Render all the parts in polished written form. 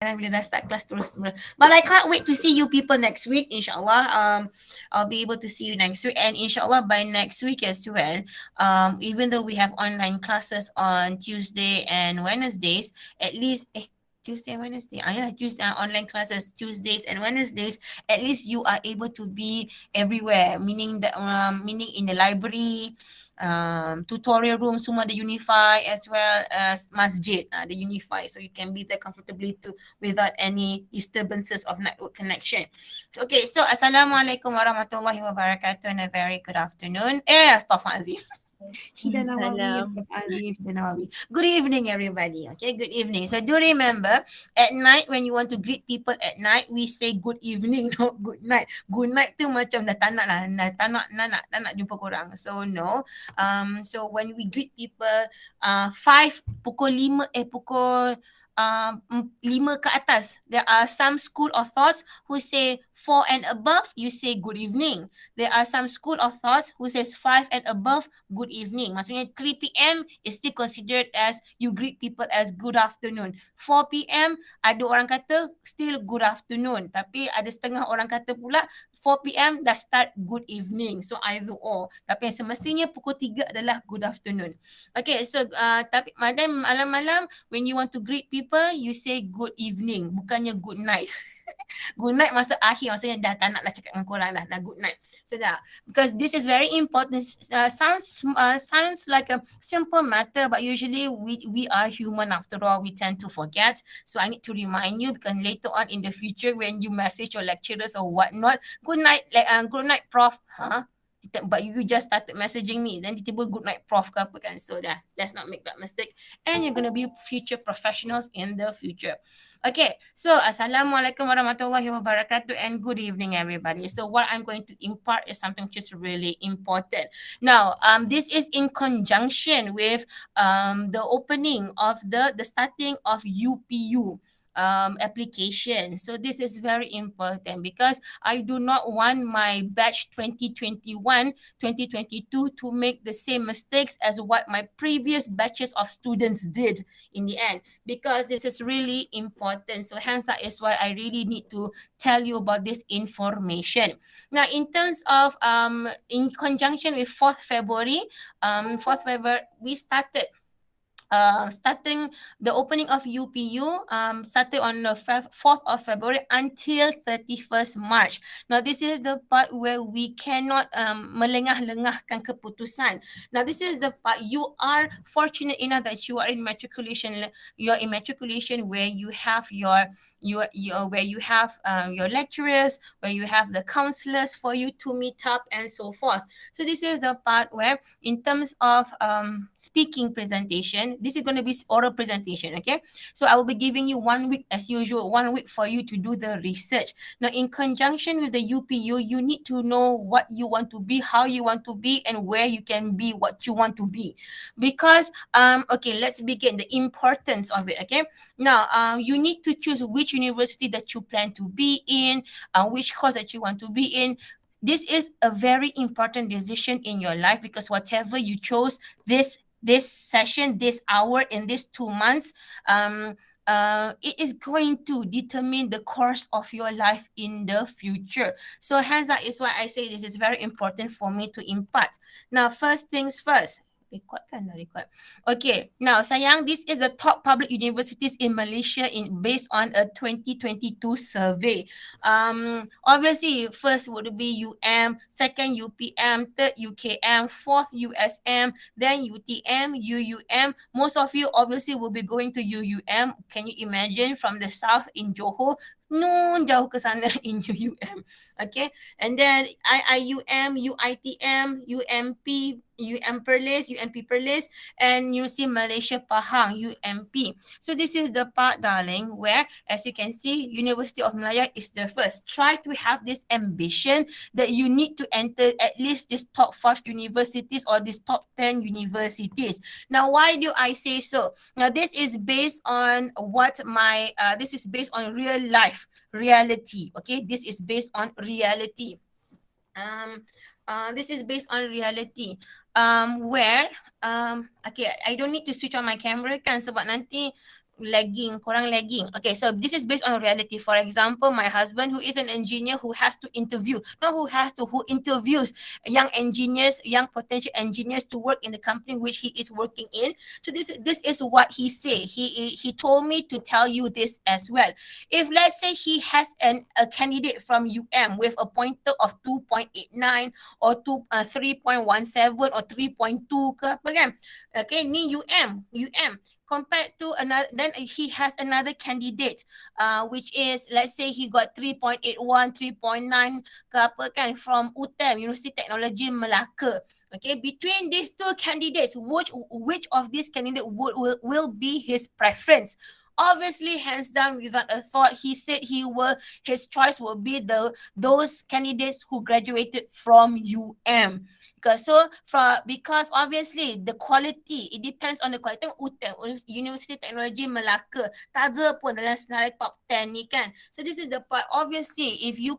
bila dah start kelas terus. But I can't wait to see you people next week, insyaAllah. I'll be able to see you next week. And insyaAllah by next week as well, even though we have online classes on Tuesday and Wednesdays, at least, Tuesday and Wednesday. Yeah, Tuesday online classes, Tuesdays and Wednesdays. At least you are able to be everywhere. Meaning in the library, tutorial room, semua ada unify, as well as masjid, the unify, so you can be there comfortably too without any disturbances of network connection. So, okay, so Assalamualaikum warahmatullahi wabarakatuh and a very good afternoon. Astaghfirullahaladzim. Hida Nawawi, Salam. Astaghfirullahaladzim, Hida Nawawi. Good evening, everybody. Okay, good evening. So do remember, at night when you want to greet people at night, we say good evening, not good night. Good night tu macam dah tak nak lah, dah nak jumpa korang. So no. So when we greet people, 5 ke atas, there are some school of thoughts who say 4 and above, you say good evening. There are some school of thoughts who says 5 and above, good evening. Maksudnya 3 p.m. is still considered as you greet people as good afternoon. 4 p.m. ada orang kata still good afternoon. Tapi ada setengah orang kata pula 4 p.m. dah start good evening. So either or. Tapi yang semestinya pukul 3 adalah good afternoon. Okay, so tapi malam-malam when you want to greet people, you say good evening. Bukannya good night. Good night masa akhir, maksudnya dah tak nak lah cakap dengan korang dah good night. So dah, because this is very important. Sounds like a simple matter, but usually we are human after all, we tend to forget. So I need to remind you, because later on in the future when you message your lecturers or whatnot, good night, good night prof, but you just started messaging me, then tiba-tiba good night prof ke apa kan. So dah, let's not make that mistake, and you're going to be future professionals in the future. Okay, so Assalamualaikum warahmatullahi wabarakatuh and good evening everybody. So what I'm going to impart is something just really important. Now, this is in conjunction with the opening of the starting of UPU application. So this is very important because I do not want my batch 2021, 2022 to make the same mistakes as what my previous batches of students did in the end, because this is really important. So hence that is why I really need to tell you about this information. Now, in terms of in conjunction with 4th February, 4th February, we starting the opening of UPU started on the 4th of February until 31st March. Now, this is the part where we cannot melengah-lengahkan keputusan. Now, this is the part you are fortunate enough that you are in matriculation. You are in matriculation where you have your lecturers, where you have the counselors for you to meet up and so forth. So this is the part where, in terms of speaking presentation, this is going to be oral presentation, okay? So I will be giving you 1 week as usual, 1 week for you to do the research. Now, in conjunction with the UPU, you need to know what you want to be, how you want to be, and where you can be what you want to be. Because, okay, let's begin the importance of it, okay? Now, you need to choose which university that you plan to be in, which course that you want to be in. This is a very important decision in your life, because whatever you chose this session, this hour, in these 2 months, it is going to determine the course of your life in the future. So hence that is why I say this is very important for me to impart. Now, first things first. Record kan dah record. Okay, now sayang, this is the top public universities in Malaysia based on a 2022 survey. Obviously, first would be UM, second UPM, third UKM, fourth USM, then UTM, UUM. Most of you obviously will be going to UUM. Can you imagine, from the south in Johor, jauh ke sana in UUM. Okay, and then IIUM, UITM, UMP, UMP Perlis, and UC Malaysia Pahang, UMP. So this is the part, darling, where, as you can see, University of Malaya is the first. Try to have this ambition that you need to enter at least these top 5 universities or these top 10 universities. Now, why do I say so? Now, this is based on this is based on real life, reality. Okay, this is based on reality. This is based on reality. Where okay, I don't need to switch on my camera kan, sebab nanti lagging. Okay, so this is based on reality. For example, my husband, who is an engineer, who has to interview, not who has to, who interviews young engineers, young potential engineers to work in the company which he is working in. So this is what he said. He told me to tell you this as well. If let's say he has a candidate from UM with a pointer of 2.89 or 3.17 or 3.2 ke apa kan. Okay, ni UM compared to another, then he has another candidate which is, let's say he got 3.81, 3.9 ke apa kan from UTM, University Technology Melaka. Okay, between these two candidates, which of these candidates will be his preference? Obviously, hands down, without a thought, he said his choice will be those candidates who graduated from UM. Because obviously the quality, it depends on the quality. UTM, University Technology Melaka, tak ada pun dalam senarai top 10 ni kan. So this is the part. Obviously, if you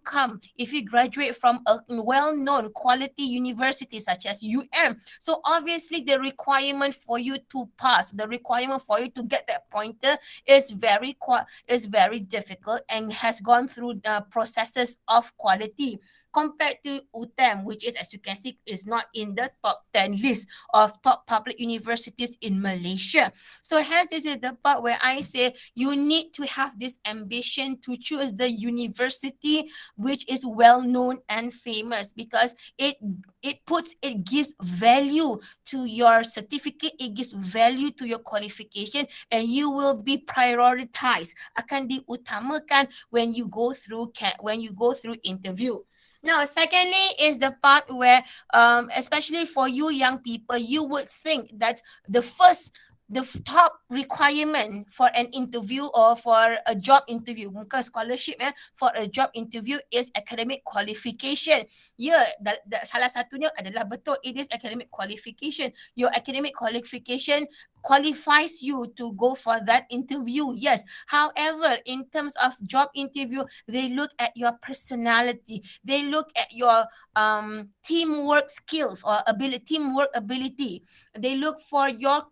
graduate from a well-known quality university such as UM, so obviously the requirement for you to pass, the requirement for you to get that pointer is very difficult and has gone through the processes of quality compared to UTM, which is, as you can see, is not in the top 10 list of top public universities in Malaysia. So hence, this is the part where I say you need to have this ambition to choose the university which is well known and famous, because it gives value to your certificate, it gives value to your qualification, and you will be prioritized, akan diutamakan when you go through interview. Now, secondly, is the part where, especially for you young people, you would think that top requirement for an interview or for a job interview, bukan scholarship, for a job interview is academic qualification. Ya, salah satunya adalah betul, it is academic qualification. Your academic qualification qualifies you to go for that interview, yes. However, in terms of job interview, they look at your personality, they look at your teamwork skills or teamwork ability, they look for your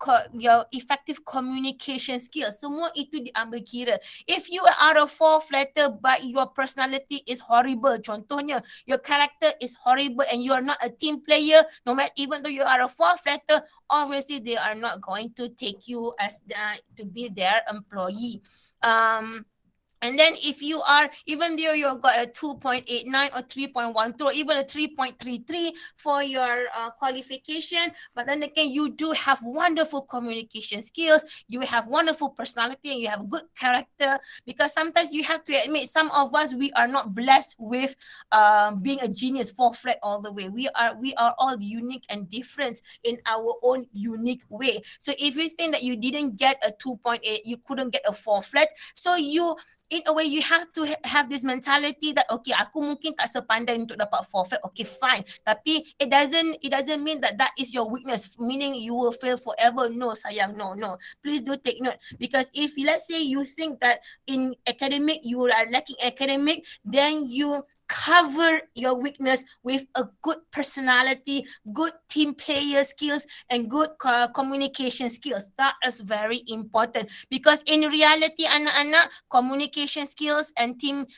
effective communication skills. Semua itu diambil kira. If you are a fourth letter but your personality is horrible, contohnya your character is horrible and you are not a team player, no matter, even though you are a fourth letter, obviously they are not going to take you as to be their employee. And then if you are, even though you've got a 2.89 or 3.12 or even a 3.33 for your qualification, but then again, you do have wonderful communication skills, you have wonderful personality, and you have good character, because sometimes you have to admit, some of us, we are not blessed with being a genius, full flat all the way. We are all unique and different in our own unique way. So if you think that you didn't get a 2.8, you couldn't get a 4 flat, so you, in a way, you have to have this mentality that, okay, aku mungkin tak sepandai untuk dapat 4 flat, okay, fine, tapi it doesn't mean that is your weakness, meaning you will fail forever. No, sayang, no, please do take note, because if let's say you think that in academic you are lacking academic, then you cover your weakness with a good personality, good team player skills, and good communication skills. That is very important, because in reality, anak-anak, communication skills and team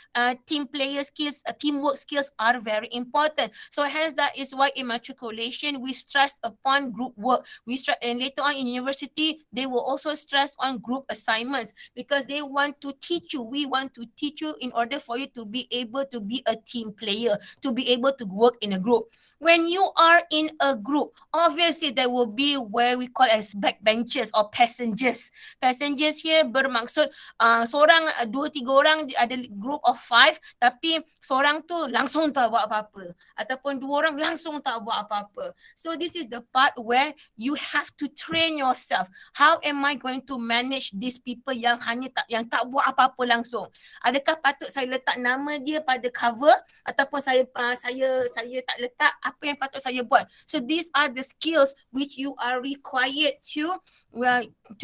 player skills, teamwork skills are very important. So hence, that is why in matriculation we stress upon group work. And later on in university, they will also stress on group assignments, because they want to teach you. We want to teach you in order for you to be able to be a team player, to be able to work in a group. When you are in a group, obviously there will be where we call as backbenchers or passengers. Passengers here bermaksud seorang, 2-3 orang ada group of 5, tapi seorang tu langsung tak buat apa-apa, ataupun 2 orang langsung tak buat apa-apa. So this is the part where you have to train yourself. How am I going to manage these people yang tak buat apa-apa langsung? Adakah patut saya letak nama dia pada cover, ataupun saya tak letak, apa yang patut saya buat? So these are the skills which you are required to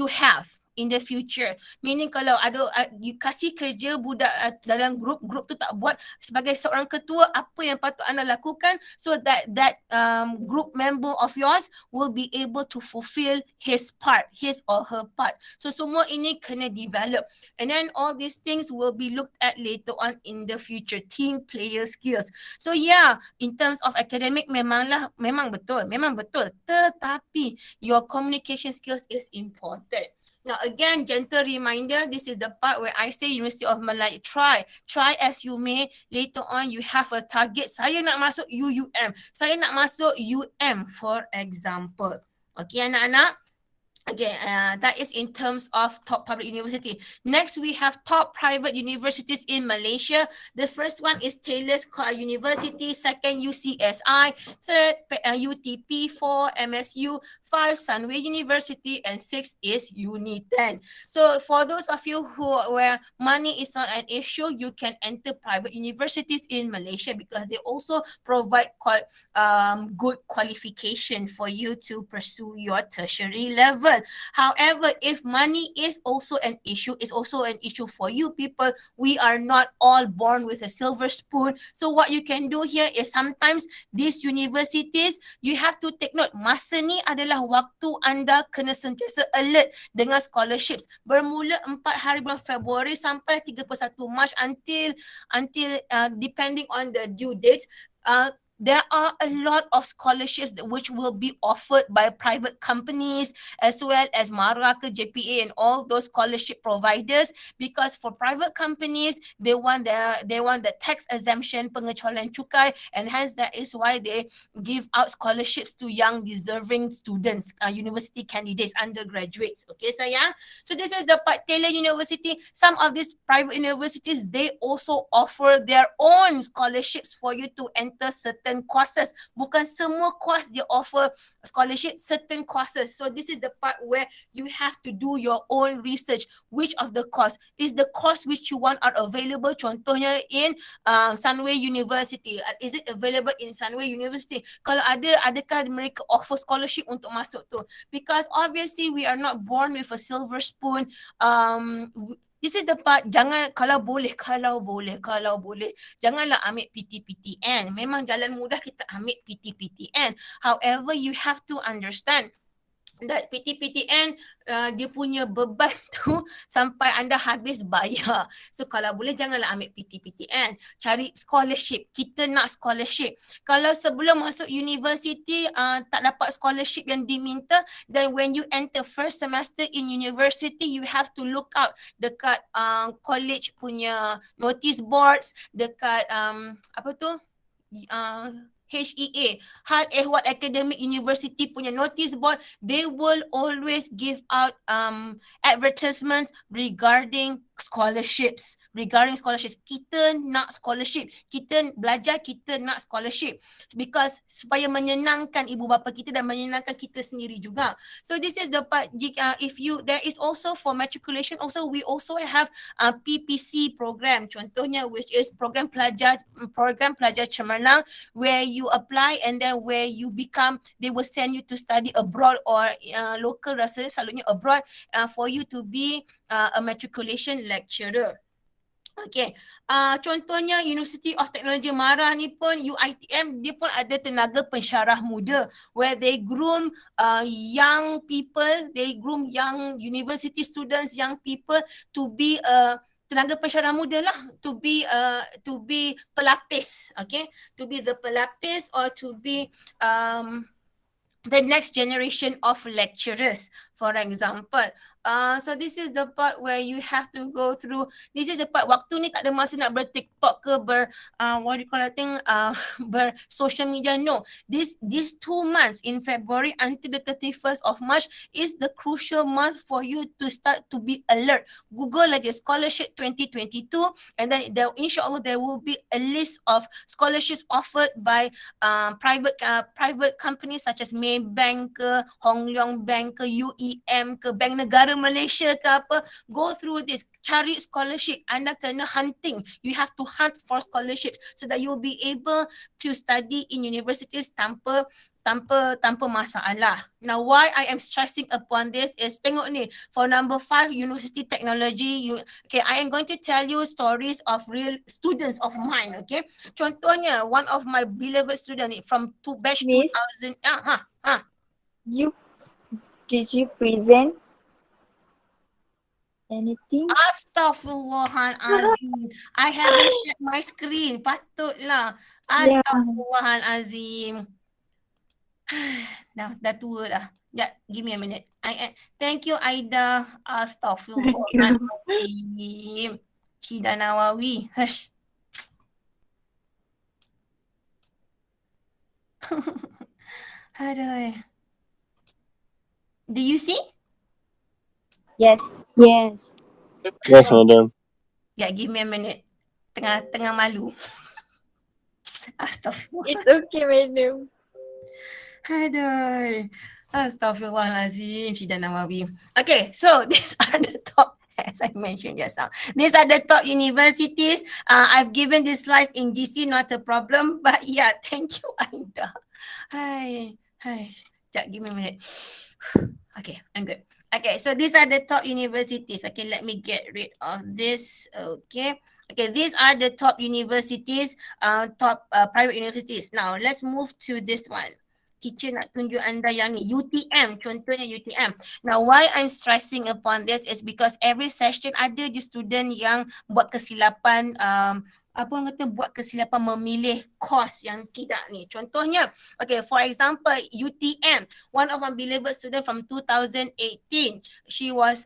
have in the future. Meaning kalau ada you kasih kerja budak dalam grup tu tak buat, sebagai seorang ketua apa yang patut anda lakukan so that group member of yours will be able to fulfill his or her part. So semua ini kena develop, and then all these things will be looked at later on in the future. Team player skills. So yeah, in terms of academic memang betul, tetapi your communication skills is important. Now again, gentle reminder, this is the part where I say University of Malaya, try as you may, later on you have a target. Saya nak masuk UUM, saya nak masuk UM for example. Okay anak-anak. Okay, that is in terms of top public university. Next, we have top private universities in Malaysia. The first one is Taylor's University, second UCSI, third UTP, 4 MSU, 5 Sunway University, and 6 is Uni10. So for those of you where money is not an issue, you can enter private universities in Malaysia because they also provide good qualification for you to pursue your tertiary level. However, if money is also an issue, for you people. We are not all born with a silver spoon. So what you can do here is sometimes these universities, you have to take note. Masa ni adalah waktu anda kena sentiasa alert dengan scholarships. Bermula 4 hari bulan Februari sampai 31 Mac until depending on the due dates. There are a lot of scholarships which will be offered by private companies as well as Maraka, JPA, and all those scholarship providers. Because for private companies, they want the tax exemption, pengecualian cukai, and hence that is why they give out scholarships to young deserving students, university candidates, undergraduates. Okay, sayang. So this is the part. Taylor University. Some of these private universities, they also offer their own scholarships for you to enter certain courses. Bukan semua course dia offer scholarship, certain courses. So this is the part where you have to do your own research. Which of the course is the course which you want are available? Contohnya in Sunway University. Is it available in Sunway University? Kalau adakah mereka offer scholarship untuk masuk tu? Because obviously we are not born with a silver spoon. This is the part, jangan kalau boleh, janganlah ambil PT-PTN. Memang jalan mudah kita ambil PT-PTN. However, you have to understand that PT-PTN dia punya beban tu sampai anda habis bayar. So kalau boleh janganlah ambil PT-PTN. Cari scholarship. Kita nak scholarship. Kalau sebelum masuk university tak dapat scholarship yang diminta, then when you enter first semester in university, you have to look out dekat college punya notice boards, dekat HEA, Hal Ehwal Academic University punya notice board. They will always give out advertisements regarding scholarships. Kita nak scholarship. Kita belajar, kita nak scholarship. Because supaya menyenangkan ibu bapa kita dan menyenangkan kita sendiri juga. So this is the part, there is also for matriculation also, we also have PPC program. Contohnya which is program pelajar cemerlang, where you apply and then where you become, they will send you to study abroad or local, rasanya selalunya abroad, for you to be a matriculation lecturer. Okay, contohnya University of Technology Mara ni pun, UiTM, dia pun ada tenaga pensyarah muda where they groom young people, they groom young university students, young people to be tenaga pensyarah muda lah, to be pelapis, okay, to be the pelapis or to be the next generation of lecturers, for example. So this is the part where you have to go through. This is the part, waktu ni tak ada masa nak ber-TikTok ke ber-social media. No, these 2 months in February until the 31st of March is the crucial month for you to start to be alert. Google aja scholarship 2022, and then inshallah there will be a list of scholarships offered by private companies such as Maybank ke, Hong Leong Bank ke, UE UTM ke Bank Negara Malaysia ke apa, go through this, cari scholarship. Anda kena hunting, you have to hunt for scholarships so that you will be able to study in universities tanpa masalah. Now why I am stressing upon this is, tengok ni, for number 5 university technology, okay, I am going to tell you stories of real students of mine. Okay, contohnya one of my beloved student from batch Miss, 2000. you did you present anything? Astaghfirullahalazim, I haven't shared my screen, patutlah. Yeah. Astaghfirullahalazim. Dah tua dah. Ya, give me a minute. Thank you Aida. Astaghfirullahalazim. Cida Nawawi. Hush. Aduh. Do you see? Yes. Yes. Yes, madam. Yeah, give me a minute. Tengah malu. Astaghfirullah. It's okay, madam. Aduh. Astaghfirullahalazim, Cida Nawawi. Okay, so these are the top, as I mentioned just now. These are the top universities. I've given these slides in DC, not a problem. But yeah, thank you, Aida. Hi. Give me a minute. Okay, I'm good. Okay, so these are the top universities. Okay, let me get rid of this. Okay, these are the top universities, top private universities. Now, let's move to this one. Teacher nak tunjuk anda yang ni, UTM, contohnya UTM. Now, why I'm stressing upon this is because every session ada je student yang buat kesilapan, apa orang kata, buat kesilapan memilih course yang tidak ni. Contohnya, okay, for example, UTM, one of my beloved student from 2018, she is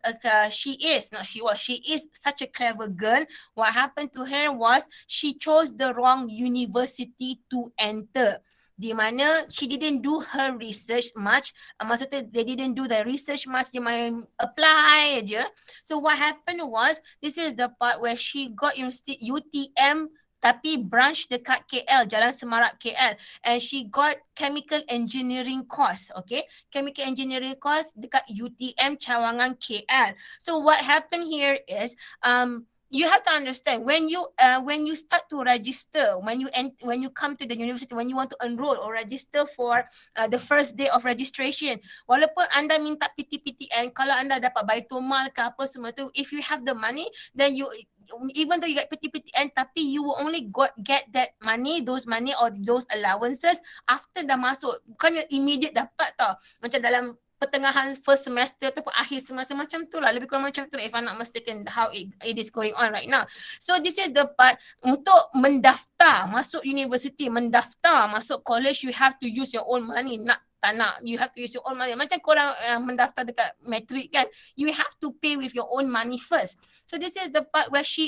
such a clever girl. What happened to her was she chose the wrong university to enter. Di mana she didn't do her research much. Maksudnya they didn't do the research much, dia main apply aja. So what happened was, this is the part where she got UTM tapi branch dekat KL, Jalan Semarak KL, and she got chemical engineering course. Okay, chemical engineering course dekat UTM Cawangan KL. So what happened here is, you have to understand, when you start to register, when you come to the university, when you want to enroll or register for the first day of registration, walaupun anda minta PTPTN, kalau anda dapat Baitul Mal ke apa semua tu, if you have the money, then you, even though you get PTPTN, tapi you will only get that money, those money or those allowances after dah masuk, bukan immediate dapat tau. Macam dalam pertengahan first semester ataupun akhir semester, macam tu lah, lebih kurang macam tu lah, if I'm not mistaken, how it is going on right now. So this is the part untuk mendaftar masuk university, mendaftar masuk college, you have to use your own money. Tak nak, you have to use your own money. Macam korang mendaftar dekat matrik kan, you have to pay with your own money first. So this is the part where she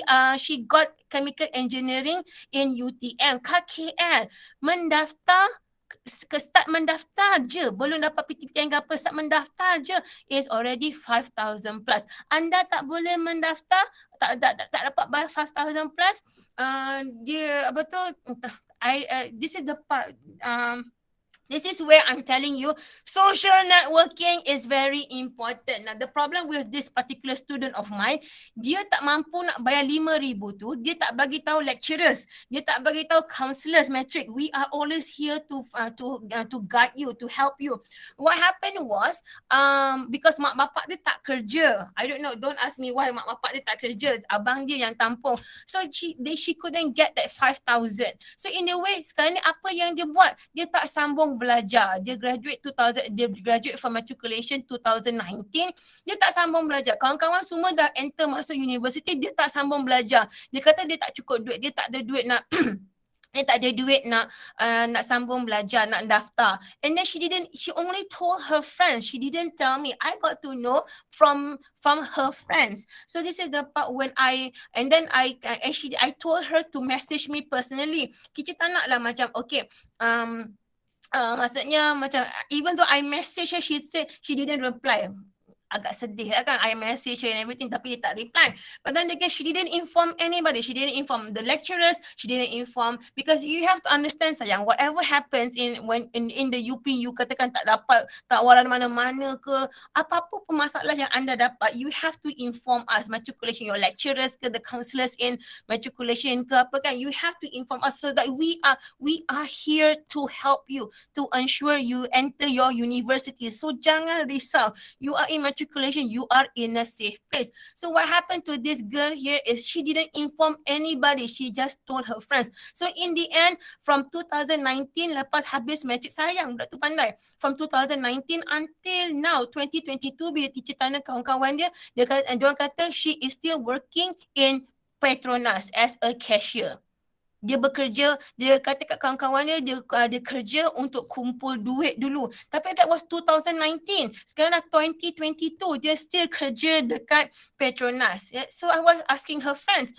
got chemical engineering in UTM KL. Start mendaftar je, belum dapat PTPTN ke apa, start mendaftar je is already 5,000 plus. Anda tak boleh mendaftar, tak dapat bayar 5,000 plus, dia apa tu, this is the part, this is where I'm telling you, social networking is very important. Now, the problem with this particular student of mine, dia tak mampu nak bayar 5,000 tu, dia tak bagi tahu lecturers, dia tak bagi tahu counselors matric. We are always here to guide you, to help you. What happened was, because mak bapak dia tak kerja. I don't know, don't ask me why mak bapak dia tak kerja. Abang dia yang tampung. So she couldn't get that 5,000. So in a way, sekarang ni apa yang dia buat? Dia tak sambung belajar. Dia graduate from matriculation 2019. Dia tak sambung belajar. Kawan-kawan semua dah enter masuk university, dia tak sambung belajar. Dia kata dia tak cukup duit, dia tak ada duit nak dia tak ada duit nak sambung belajar, nak daftar. And then she only told her friends. She didn't tell me. I got to know from her friends. So this is the part when I told her to message me personally. Kita tak nak lah macam, okay, maksudnya macam, even though I message her, she said she didn't reply. agak sedih lah kan. I message her and everything tapi dia tak reply. But then again, she didn't inform anybody. She didn't inform the lecturers. She didn't inform, because you have to understand sayang, whatever happens in the UP, you katakan tak dapat tawaran mana-mana ke, apa-apa pun masalah yang anda dapat, you have to inform us, matriculation, your lecturers ke, the counselors in matriculation ke apa kan, you have to inform us so that we are here to help you, to ensure you enter your university. So jangan risau, you are in matriculation, you are in a safe place. So what happened to this girl here is she didn't inform anybody, she just told her friends. So in the end, from 2019, lepas habis matric, sayang budak tu pandai, from 2019 until now 2022, bila teacher tanya kawan-kawan dia, dia kata she is still working in Petronas as a cashier. Dia bekerja, dia kata kat kawan-kawan dia kerja untuk kumpul duit dulu. Tapi that was 2019. Sekarang dah 2022, dia still kerja dekat Petronas. Yeah? So I was asking her friends,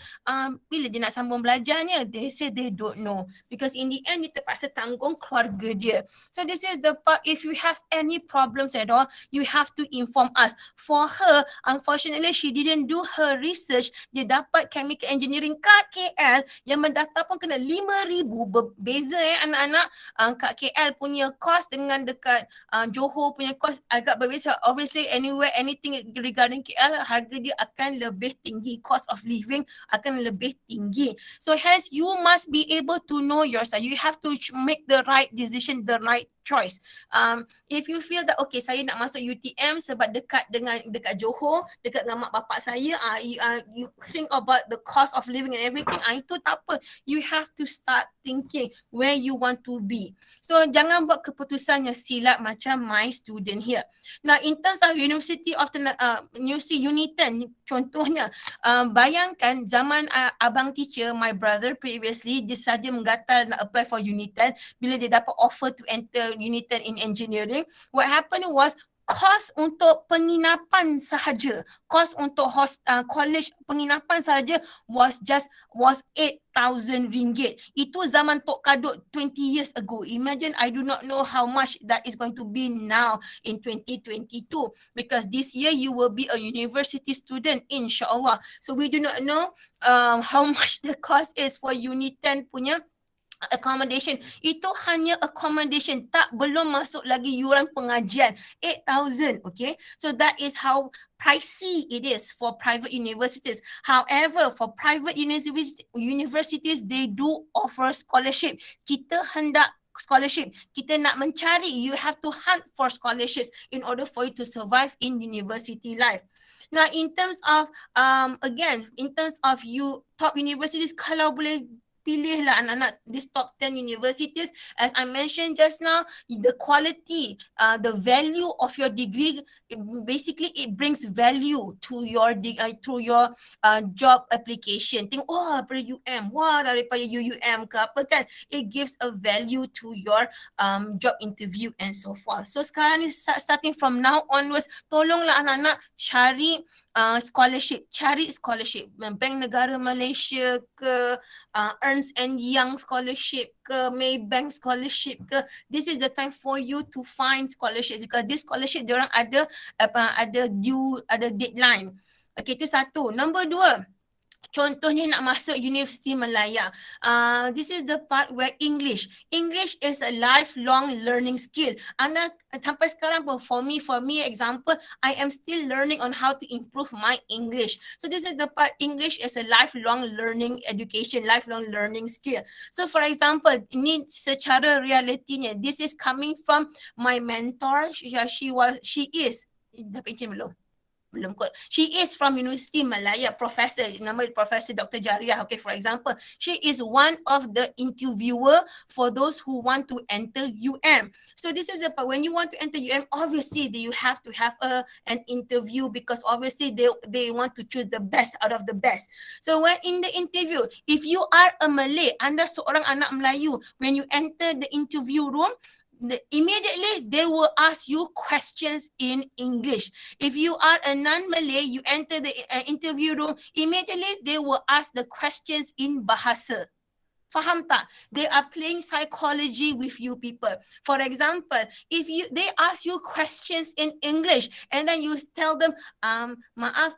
bila dia nak sambung belajarnya? They say they don't know. Because in the end, dia terpaksa tanggung keluarga dia. So this is the part, if you have any problems at all, you have to inform us. For her, unfortunately, she didn't do her research. Dia dapat chemical engineering kat KL yang mendaftar pun kena 5,000. Berbeza anak-anak. Kat KL punya kos dengan dekat Johor punya kos agak berbeza. Obviously anywhere, anything regarding KL, harga dia akan lebih tinggi. Cost of living akan lebih tinggi. So hence you must be able to know yourself. You have to make the right decision, the right choice. If you feel that okay, saya nak masuk UTM sebab dekat Johor, dekat dengan mak bapak saya, you think about the cost of living and everything, itu tak apa. You have to start thinking where you want to be. So jangan buat keputusan yang silap macam my student here. Now in terms of University of University Uniton, contohnya, bayangkan zaman abang teacher, my brother previously, dia saja menggatal nak apply for Uniton. Bila dia dapat offer to enter Uniton in engineering, what happened was kos untuk penginapan sahaja, kos untuk college penginapan sahaja was 8,000 ringgit. Itu zaman Tok Kadut 20 years ago. Imagine, I do not know how much that is going to be now in 2022, because this year you will be a university student, insyaAllah. So we do not know how much the cost is for Uniton punya accommodation. Itu hanya accommodation, tak belum masuk lagi yuran pengajian, 8,000. Okay, so that is how pricey it is for private universities. However, for private universities, they do offer scholarship. Kita hendak scholarship, kita nak mencari, you have to hunt for scholarships in order for you to survive in university life. Now in terms of again, in terms of you top universities, kalau boleh pilihlah anak-anak this top 10 universities, as I mentioned just now, the quality, the value of your degree, basically it brings value to your job application. Think, daripada UM, daripada UUM ke apa kan, it gives a value to your job interview and so forth. So sekarang ni starting from now onwards, tolonglah anak-anak cari scholarship, Bank Negara Malaysia ke, Ernst and Young scholarship ke, Maybank scholarship ke. This is the time for you to find scholarship, because this scholarship diorang ada deadline. Okay, itu satu. Nombor dua, contohnya nak masuk Universiti Malaya. This is the part where English is a lifelong learning skill. Anda sampai sekarang pun, for me example, I am still learning on how to improve my English. So this is the part, English is a lifelong learning education, lifelong learning skill. So for example, ini secara realitinya, this is coming from my mentor. She is, dapat izin belum? Belum kot. She is from Universiti Malaya, professor, nama Professor Dr. Jariah. Okay, for example, she is one of the interviewer for those who want to enter UM. So this is about when you want to enter UM, obviously you have to have an interview, because obviously they want to choose the best out of the best. So when in the interview, if you are a Malay, anda seorang anak Melayu, when you enter the interview room, immediately they will ask you questions in English. If you are a non-Malay, you enter the interview room, immediately they will ask the questions in Bahasa. Faham tak? They are playing psychology with you people. For example, if they ask you questions in English and then you tell them, maaf,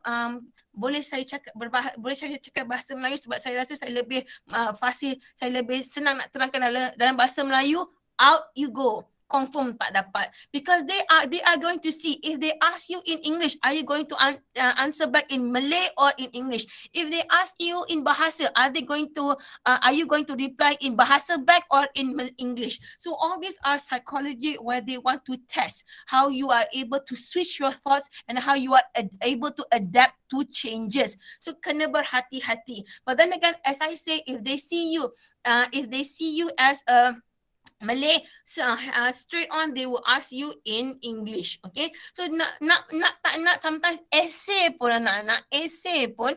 boleh boleh saya cakap bahasa Melayu sebab saya rasa saya lebih fasih, saya lebih senang nak terangkan dalam bahasa Melayu. Out you go. Confirm tak dapat, because they are going to see if they ask you in English, are you going to answer back in Malay or in English? If they ask you in bahasa, are you going to reply in bahasa back or in English? So all these are psychology where they want to test how you are able to switch your thoughts and how you are able to adapt to changes. So kena berhati-hati. But then again, as I say, if they see you as a Malay, so straight on they will ask you in English. Okay, so tak nak sometimes essay pun anak-anak essay pun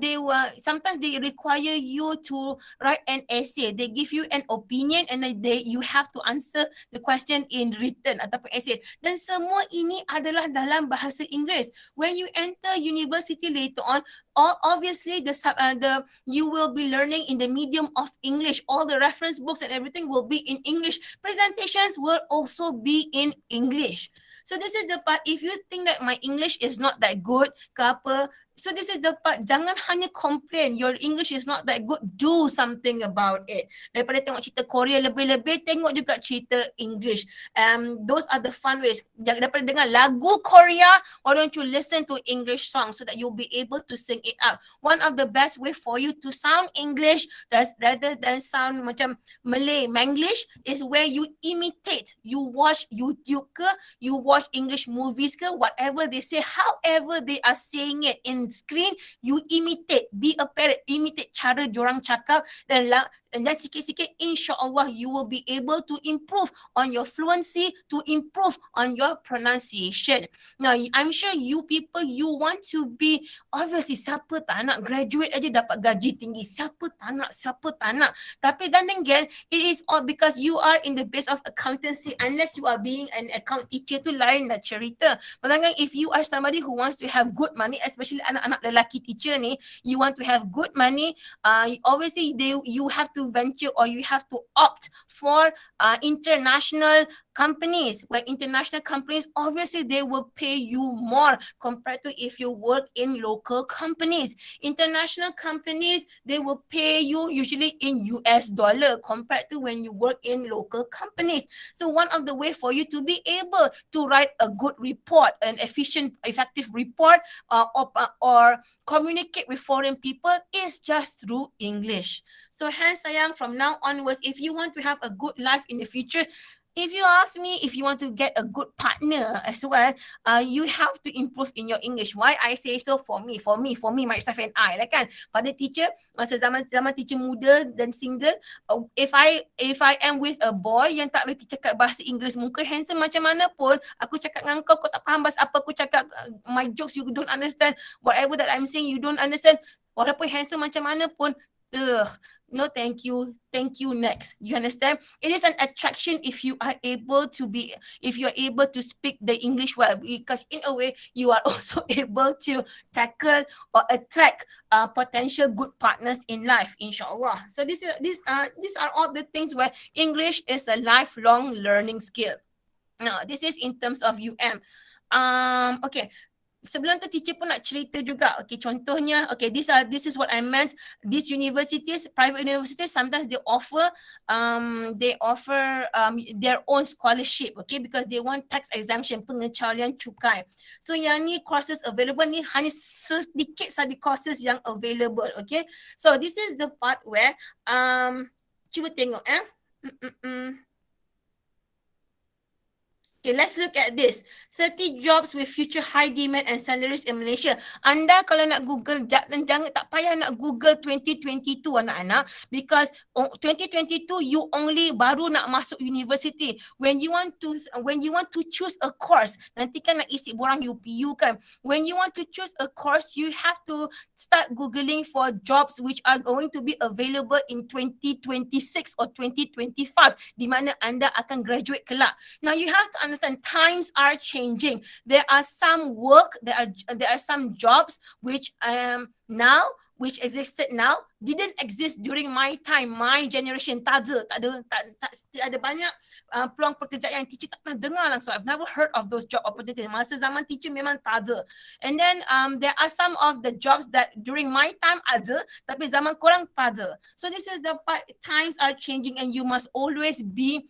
they will sometimes they require you to write an essay. They give you an opinion and then you have to answer the question in written ataupun essay. Dan semua ini adalah dalam bahasa Inggeris. When you enter university later on, obviously you will be learning in the medium of English. All the reference books and everything will be in English. Presentations will also be in English. So this is the part, if you think that my English is not that good ke apa, so this is the part, jangan hanya complain your English is not that good, do something about it. Daripada tengok cerita Korea lebih-lebih, tengok juga cerita English. Those are the fun ways. Daripada dengar lagu Korea, why don't you listen to English songs so that you'll be able to sing it out. One of the best way for you to sound English rather than sound macam Malay, Manglish, is where you imitate. You watch YouTube ke, you watch English movies ke, whatever they say, however they are saying it in screen, you imitate, be a parrot, imitate cara diorang cakap, dan sikit-sikit insya-Allah you will be able to improve on your fluency, to improve on your pronunciation. Now I'm sure you people, you want to be, obviously siapa tak nak graduate aja dapat gaji tinggi, siapa tak nak. Tapi then again, it is all because you are in the base of accountancy. Unless you are being an account teacher, tu lain lah cerita. Padahal if you are somebody who wants to have good money, especially anak-anak lelaki teacher ni, you want to have good money, obviously you have to venture or you have to opt for international companies, where international companies, obviously they will pay you more compared to if you work in local companies. International companies, they will pay you usually in US dollar compared to when you work in local companies. So one of the way for you to be able to write a good report, an efficient, effective report, or communicate with foreign people is just through English. So hence sayang, from now onwards, if you want to have a good life in the future, if you ask me, if you want to get a good partner as well, you have to improve in your English. Why I say so? For me, myself and I, like kan, pada teacher, masa zaman teacher muda dan single, if I am with a boy yang tak boleh cakap bahasa Inggeris, muka handsome macam mana pun, aku cakap dengan kau tak faham bahasa apa aku cakap, my jokes you don't understand, whatever that I'm saying you don't understand, walaupun handsome macam mana pun, no thank you next. You understand? It is an attraction if you are able to speak the English well, because in a way you are also able to tackle or attract potential good partners in life, inshallah. So these are all the things where English is a lifelong learning skill. Now this is in terms of UM. Okay, sebelum tu teacher pun nak cerita juga. Okay, contohnya, okay, this is what I meant. These universities, private universities, sometimes they offer their own scholarship, okay, because they want tax exemption, pengecualian cukai. So yang ni courses available ni hanya sedikit sahaja courses yang available, okay. So this is the part where cuba tengok Okay, let's look at this. 30 jobs with future high demand and salaries in Malaysia. Anda kalau nak Google, jangan tak payah nak Google 2022 anak-anak, because 2022 you only baru nak masuk university. When you want to choose a course, nanti kan nak isi borang UPU kan. When you want to choose a course, you have to start Googling for jobs which are going to be available in 2026 or 2025, di mana anda akan graduate kelak. Now you have to understand, times are changing. There are some work, there are some jobs which now which existed now didn't exist during my time, my generation. Tak ada, tak ada banyak peluang pekerjaan yang teacher tak pernah dengar langsung. I've never heard of those job opportunities. Masa zaman teacher memang tak ada. And then there are some of the jobs that during my time ada, tapi zaman korang tak ada. So this is the part, times are changing and you must always be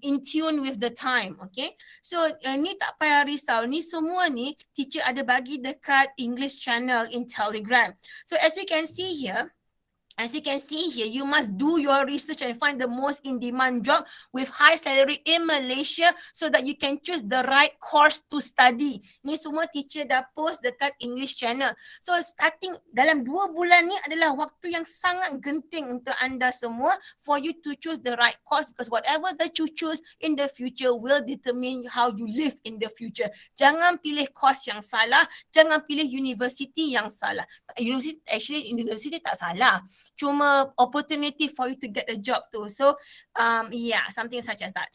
in tune with the time. Okay, so ni tak payah risau, ni semua ni teacher ada bagi dekat English channel in Telegram. So as you can see here, you must do your research and find the most in-demand job with high salary in Malaysia so that you can choose the right course to study. Ni semua teacher dah post dekat English channel. So starting dalam 2 bulan ni adalah waktu yang sangat genting untuk anda semua for you to choose the right course, because whatever that you choose in the future will determine how you live in the future. Jangan pilih course yang salah, jangan pilih university yang salah. University tak salah. Cuma opportunity for you to get a job too. So something such as that.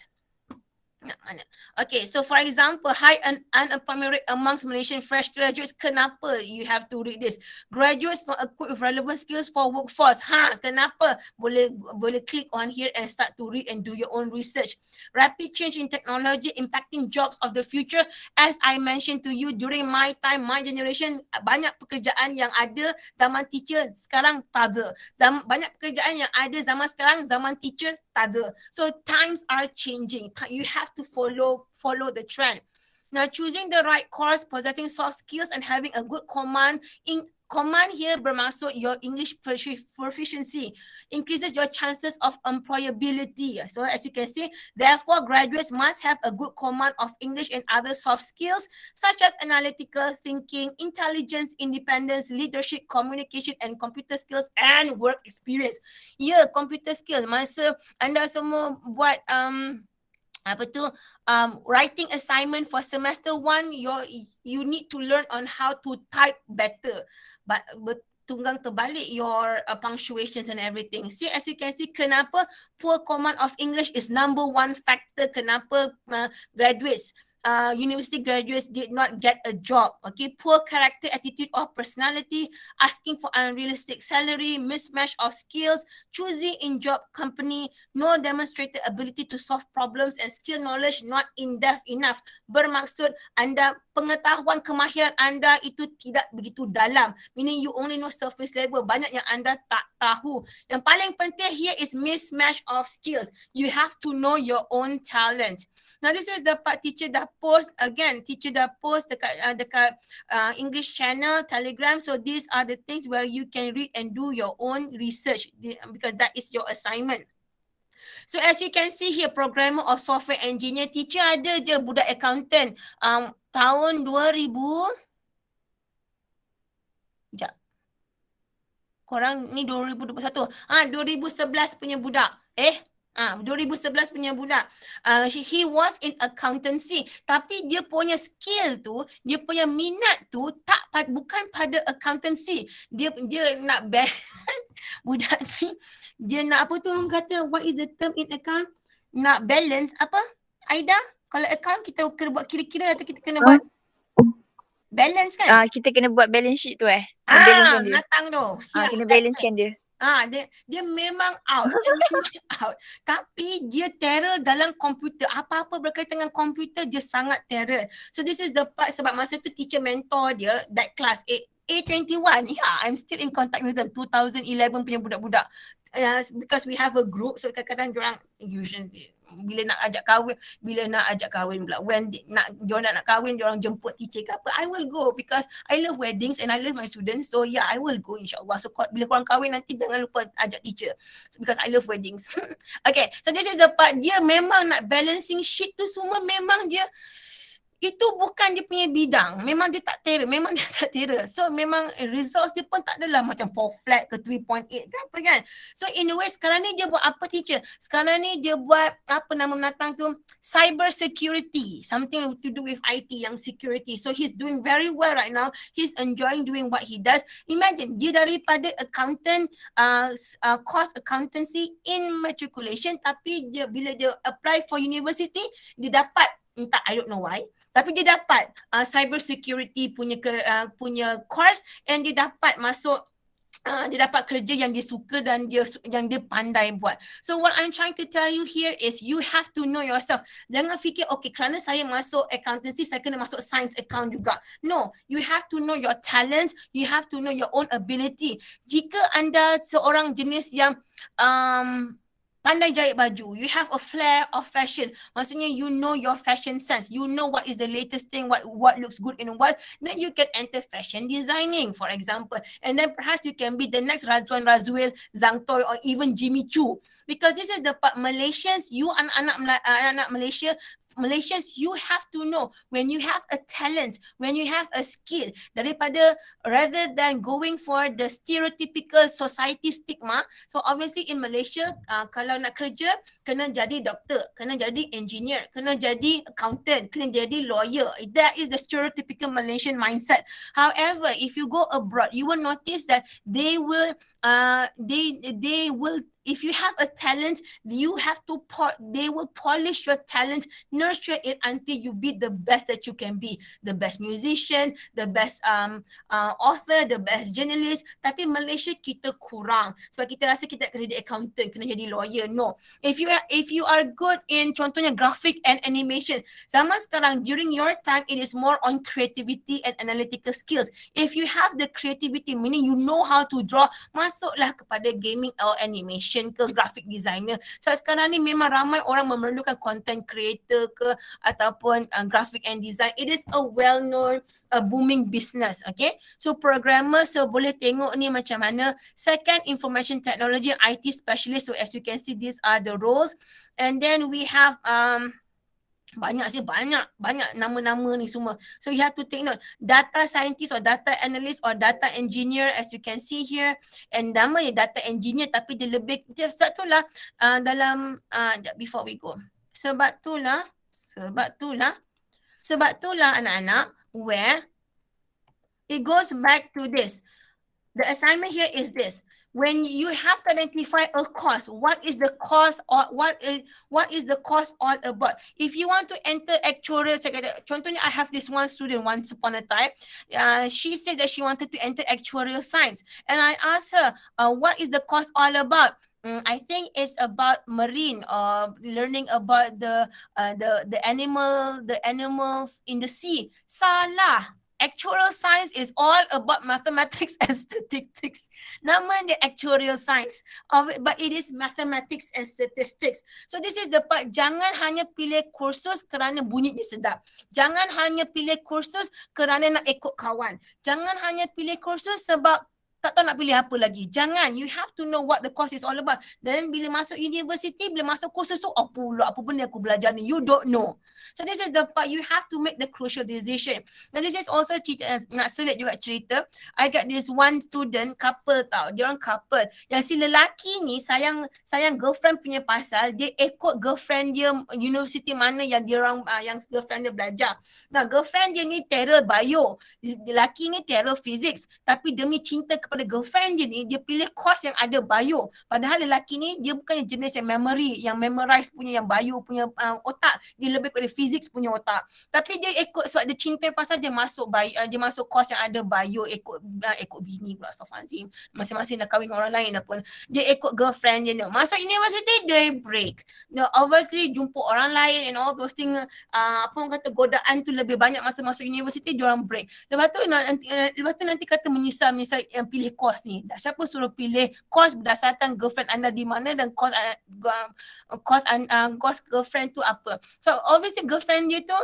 Okay, so for example, high unemployment rate amongst Malaysian fresh graduates. Kenapa you have to read this? Graduates not equipped with relevant skills for workforce. Kenapa? Boleh click on here and start to read and do your own research. Rapid change in technology impacting jobs of the future. As I mentioned to you, during my time, my generation, banyak pekerjaan yang ada zaman teacher sekarang tak ada. Banyak pekerjaan yang ada zaman sekarang, zaman teacher tak ada. So times are changing. You have to follow the trend. Now, choosing the right course, possessing soft skills, and having a good command here bermaksud your English proficiency increases your chances of employability. So as you can see, therefore graduates must have a good command of English and other soft skills such as analytical thinking, intelligence, independence, leadership, communication, and computer skills and work experience. Computer skills. Masa anda semua buat writing assignment for semester 1, you need to learn on how to type better, but tunggang terbalik your punctuations and everything. See, as you can see, kenapa poor command of English is number 1 factor kenapa university graduates did not get a job. Okay, poor character, attitude, or personality, asking for unrealistic salary, mismatch of skills, choosy in job company, no demonstrated ability to solve problems, and skill knowledge not in-depth enough. Bermaksud anda pengetahuan kemahiran anda itu tidak begitu dalam, meaning you only know surface level, banyak yang anda tak tahu. Yang paling penting here is mismatch of skills. You have to know your own talent. Now this is the part teacher dah post dekat English channel Telegram. So these are the things where you can read and do your own research because that is your assignment. So as you can see here, programmer or software engineer, teacher ada je budak accountant tahun 2000. Sekejap. Korang ni 2021. 2011 punya budak. 2011 punya budak. He was in accountancy. Tapi dia punya skill tu, dia punya minat tu bukan pada accountancy. Dia nak budak ni, dia nak apa tu orang kata, what is the term in account? Nak balance apa? Aida? Kalau account kita kena buat kira-kira atau kita kena buat balance kan? Kita kena buat balance sheet tu balancekan dia. Natang tu. Kena balancekan dia. Dia memang out. Tapi dia terror dalam komputer. Apa-apa berkaitan dengan komputer, dia sangat terror. So this is the part, sebab masa tu teacher mentor dia, that class A21. I'm still in contact with them. 2011 punya budak-budak. Because we have a group, so kadang-kadang diorang usually bila nak ajak kahwin pula, when diorang nak kahwin, diorang jemput teacher ke apa, I will go because I love weddings and I love my students. So yeah, I will go insyaAllah. So bila korang kahwin nanti jangan lupa ajak teacher because I love weddings. Okay, so this is the part, dia memang nak balancing sheet tu semua, memang dia itu bukan dia punya bidang. Memang dia tak terror. So memang results dia pun tak adalah macam 4 flat ke 3.8 ke apa kan. So in a way sekarang ni dia buat apa teacher? Sekarang ni dia buat apa nama menatang tu? Cyber security. Something to do with IT yang security. So he's doing very well right now. He's enjoying doing what he does. Imagine dia daripada accountant, course accountancy in matriculation, tapi dia bila dia apply for university, dia dapat, entah I don't know why, Tapi dia dapat cyber security punya course, and dia dapat masuk dia dapat kerja yang dia suka dan yang dia pandai buat. So what I'm trying to tell you here is you have to know yourself. Jangan fikir okay, kerana saya masuk accountancy saya kena masuk science account juga. No, you have to know your talents, you have to know your own ability. Jika anda seorang jenis yang pandai jahit baju, you have a flair of fashion, maksudnya you know your fashion sense, you know what is the latest thing, what looks good in what, then you can enter fashion designing, for example, and then perhaps you can be the next Razwan Razwil, Zhang Toy, or even Jimmy Choo, because this is the part Malaysians, you anak-anak Malaysians, you have to know when you have a talent, when you have a skill, daripada rather than going for the stereotypical society stigma. So obviously in Malaysia, kalau nak kerja, kena jadi doktor, kena jadi engineer, kena jadi accountant, kena jadi lawyer. That is the stereotypical Malaysian mindset. However, if you go abroad, you will notice that they will if you have a talent, you have to they will polish your talent, nurture it until you be the best that you can be, the best musician, the best author, the best journalist. Tapi Malaysia kita kurang sebab kita rasa kita kena jadi accountant, kena jadi lawyer. No, if you are good in contohnya graphic and animation, zaman sekarang during your time it is more on creativity and analytical skills. If you have the creativity, meaning you know how to draw, masuklah kepada gaming or animation ke graphic designer. So sekarang ni memang ramai orang memerlukan content creator ke ataupun graphic and design. It is a well-known booming business. Okay, so programmer, so boleh tengok ni macam mana. Second, information technology, IT specialist. So as you can see, these are the roles. And then we have banyak nama-nama ni semua. So you have to take note. Data scientist or data analyst or data engineer, as you can see here. And nama dia data engineer tapi dia lebih, sebab tu lah dalam, before we go. Sebab tu lah anak-anak, where it goes back to this. The assignment here is this. When you have to identify a course, what is the course or what is the course all about? If you want to enter actuarial, contohnya I have this one student once upon a time, she said that she wanted to enter actuarial science, and I asked her, what is the course all about? I think it's about marine or learning about the animals in the sea. Salah. Actuarial science is all about mathematics and statistics. Nama dia actuarial science, but it is mathematics and statistics. So this is the part, jangan hanya pilih kursus kerana bunyinya sedap. Jangan hanya pilih kursus kerana nak ikut kawan. Jangan hanya pilih kursus sebab tak tahu nak pilih apa lagi. Jangan. You have to know what the course is all about. Dan bila masuk university, bila masuk kursus tu, apa benda aku belajar ni? You don't know. So this is the part you have to make the crucial decision. Now this is also nak selit juga cerita. I got this one student, couple tau. Dia orang couple. Yang si lelaki ni sayang girlfriend punya pasal, dia ikut girlfriend dia university mana yang dia orang yang girlfriend dia belajar. Nah, girlfriend dia ni terror bio. Lelaki ni terror physics. Tapi demi cinta kepada girlfriend dia ni, dia pilih course yang ada bio. Padahal lelaki ni dia bukan jenis yang memory, yang memorize punya, yang bio punya otak. Dia lebih kepada physics punya otak. Tapi dia ikut sebab dia cinta pasal dia masuk course yang ada bio, ikut bini pula, astaghfirullahalazim. Masing-masing dah kahwin dengan orang lain dah pun. Dia ikut girlfriend dia ni. Masuk university dia break. No, obviously jumpa orang lain and all those things, apa orang kata, godaan tu lebih banyak masa masuk university, dia orang break. Lepas tu nanti kata menyesal yang pilih course ni. Dah siapa suruh pilih course berdasarkan girlfriend anda di mana dan course girlfriend tu apa. So obviously girlfriend dia tu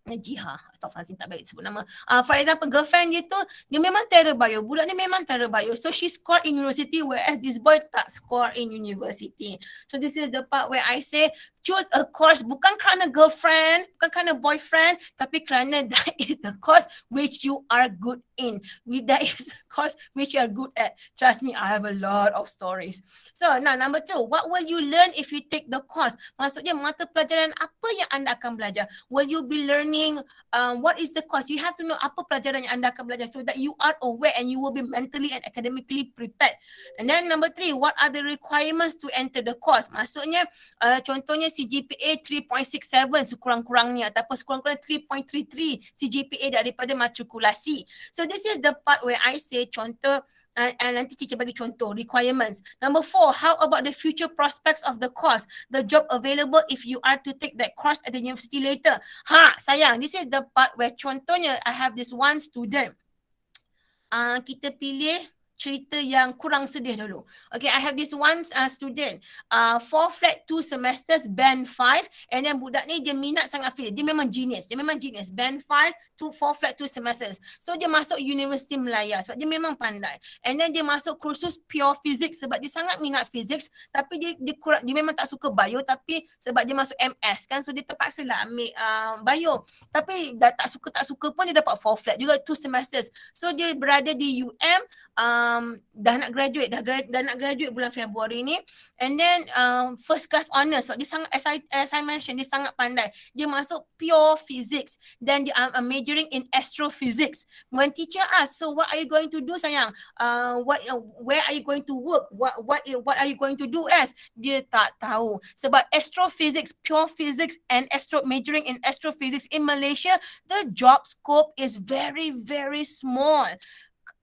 Jiha, astaghfirullahaladzim, tak baik sebut nama. For example, girlfriend dia tu, dia memang terror bio. Budak ni memang terror bio. So she scored in university whereas this boy tak score in university. So this is the part where I say, choose a course bukan kerana girlfriend, bukan kerana boyfriend, tapi kerana that is the course which you are good in. That is the course which you are good at. Trust me, I have a lot of stories. So now number 2, what will you learn if you take the course? Maksudnya mata pelajaran apa yang anda akan belajar? Will you be learning what is the course? You have to know apa pelajaran yang anda akan belajar so that you are aware and you will be mentally and academically prepared. And then number 3, what are the requirements to enter the course? Maksudnya contohnya CGPA 3.67 sekurang-kurangnya, ataupun sekurang-kurangnya 3.33 CGPA daripada matrikulasi. So this is the part where I say contoh, and nanti teacher bagi contoh requirements. Number 4, how about the future prospects of the course, the job available if you are to take that course at the university later. Sayang, this is the part where contohnya I have this one student. Kita pilih cerita yang kurang sedih dulu. Okay, I have this one student, 4 flat 2 semesters, band 5, and then budak ni dia minat sangat field. Dia memang genius, band 5 to 4 flat 2 semesters. So dia masuk Universiti Melaya sebab dia memang pandai. And then dia masuk kursus pure physics sebab dia sangat minat physics, tapi dia memang tak suka bio, tapi sebab dia masuk MS kan, so dia terpaksa lah ambil bio. Tapi dah tak suka pun dia dapat 4 flat juga 2 semesters. So dia berada di UM, dah nak graduate bulan Februari ni, and then first class honours. So dia sangat, as I mentioned, dia sangat pandai. Dia masuk pure physics dan dia majoring in astrophysics. When teacher ask, so what are you going to do sayang? Where are you going to work? What are you going to do as? Dia tak tahu. Sebab astrophysics, pure physics and majoring in astrophysics in Malaysia, the job scope is very, very small.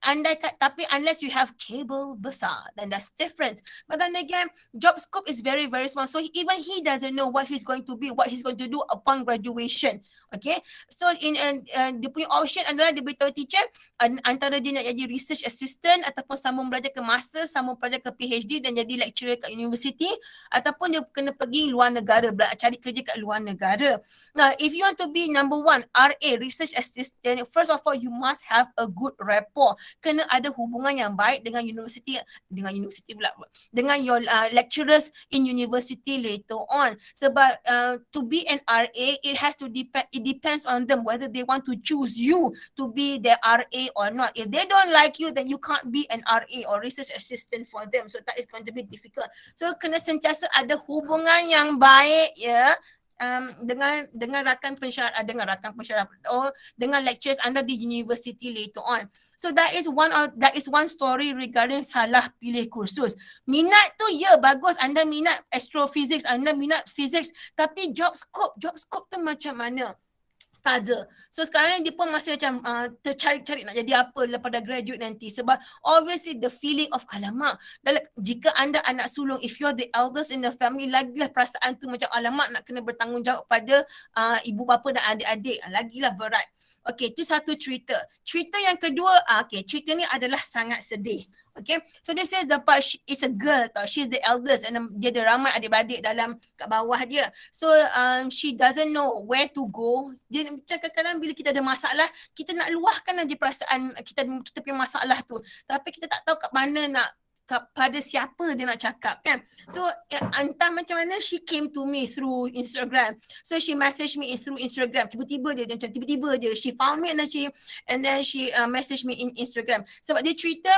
Tapi unless you have cable besar, then that's different. But then again, job scope is very, very small. So even he doesn't know what he's going to be, what he's going to do upon graduation. Okay, so dia punya option adalah dia beritahu teacher, antara dia nak jadi research assistant, ataupun sambung belajar ke master, sambung belajar ke PhD dan jadi lecturer kat university, ataupun dia kena pergi luar negara, cari kerja kat luar negara. Now, if you want to be number 1, RA, research assistant, first of all, you must have a good rapport. Kena ada hubungan yang baik dengan universiti pula, dengan your lecturers in university later on. Sebab to be an RA, it depends on them whether they want to choose you to be their RA or not. If they don't like you, then you can't be an RA or research assistant for them. So that is going to be difficult. So kena sentiasa ada hubungan yang baik, ya, dengan rakan pensyarah, dengan lecturers anda di university later on. So that is one story regarding salah pilih kursus. Minat tu bagus, anda minat astrophysics, anda minat physics, tapi job scope tu macam mana? Tak ada. So sekarang dia pun masih macam tercari-cari nak jadi apa lepas dah graduate nanti. Sebab obviously the feeling of alamak. Jika anda anak sulung, if you're the eldest in the family, lagilah perasaan tu macam alamak nak kena bertanggungjawab pada ibu bapa dan adik-adik. Lagilah berat. Okay, itu satu cerita. Cerita yang kedua, cerita ni adalah sangat sedih. Okay, so this is the part, is a girl tau. She's the eldest and dia ada ramai adik-beradik kat bawah dia. So she doesn't know where to go. Dia kadang-kadang bila kita ada masalah, kita nak luahkan aja perasaan kita punya masalah tu. Tapi kita tak tahu kat mana nak, pada siapa dia nak cakap kan. So entah macam mana she came to me through Instagram. So she messaged me through Instagram. Tiba-tiba je she found me and then she messaged me in Instagram. Sebab dia cerita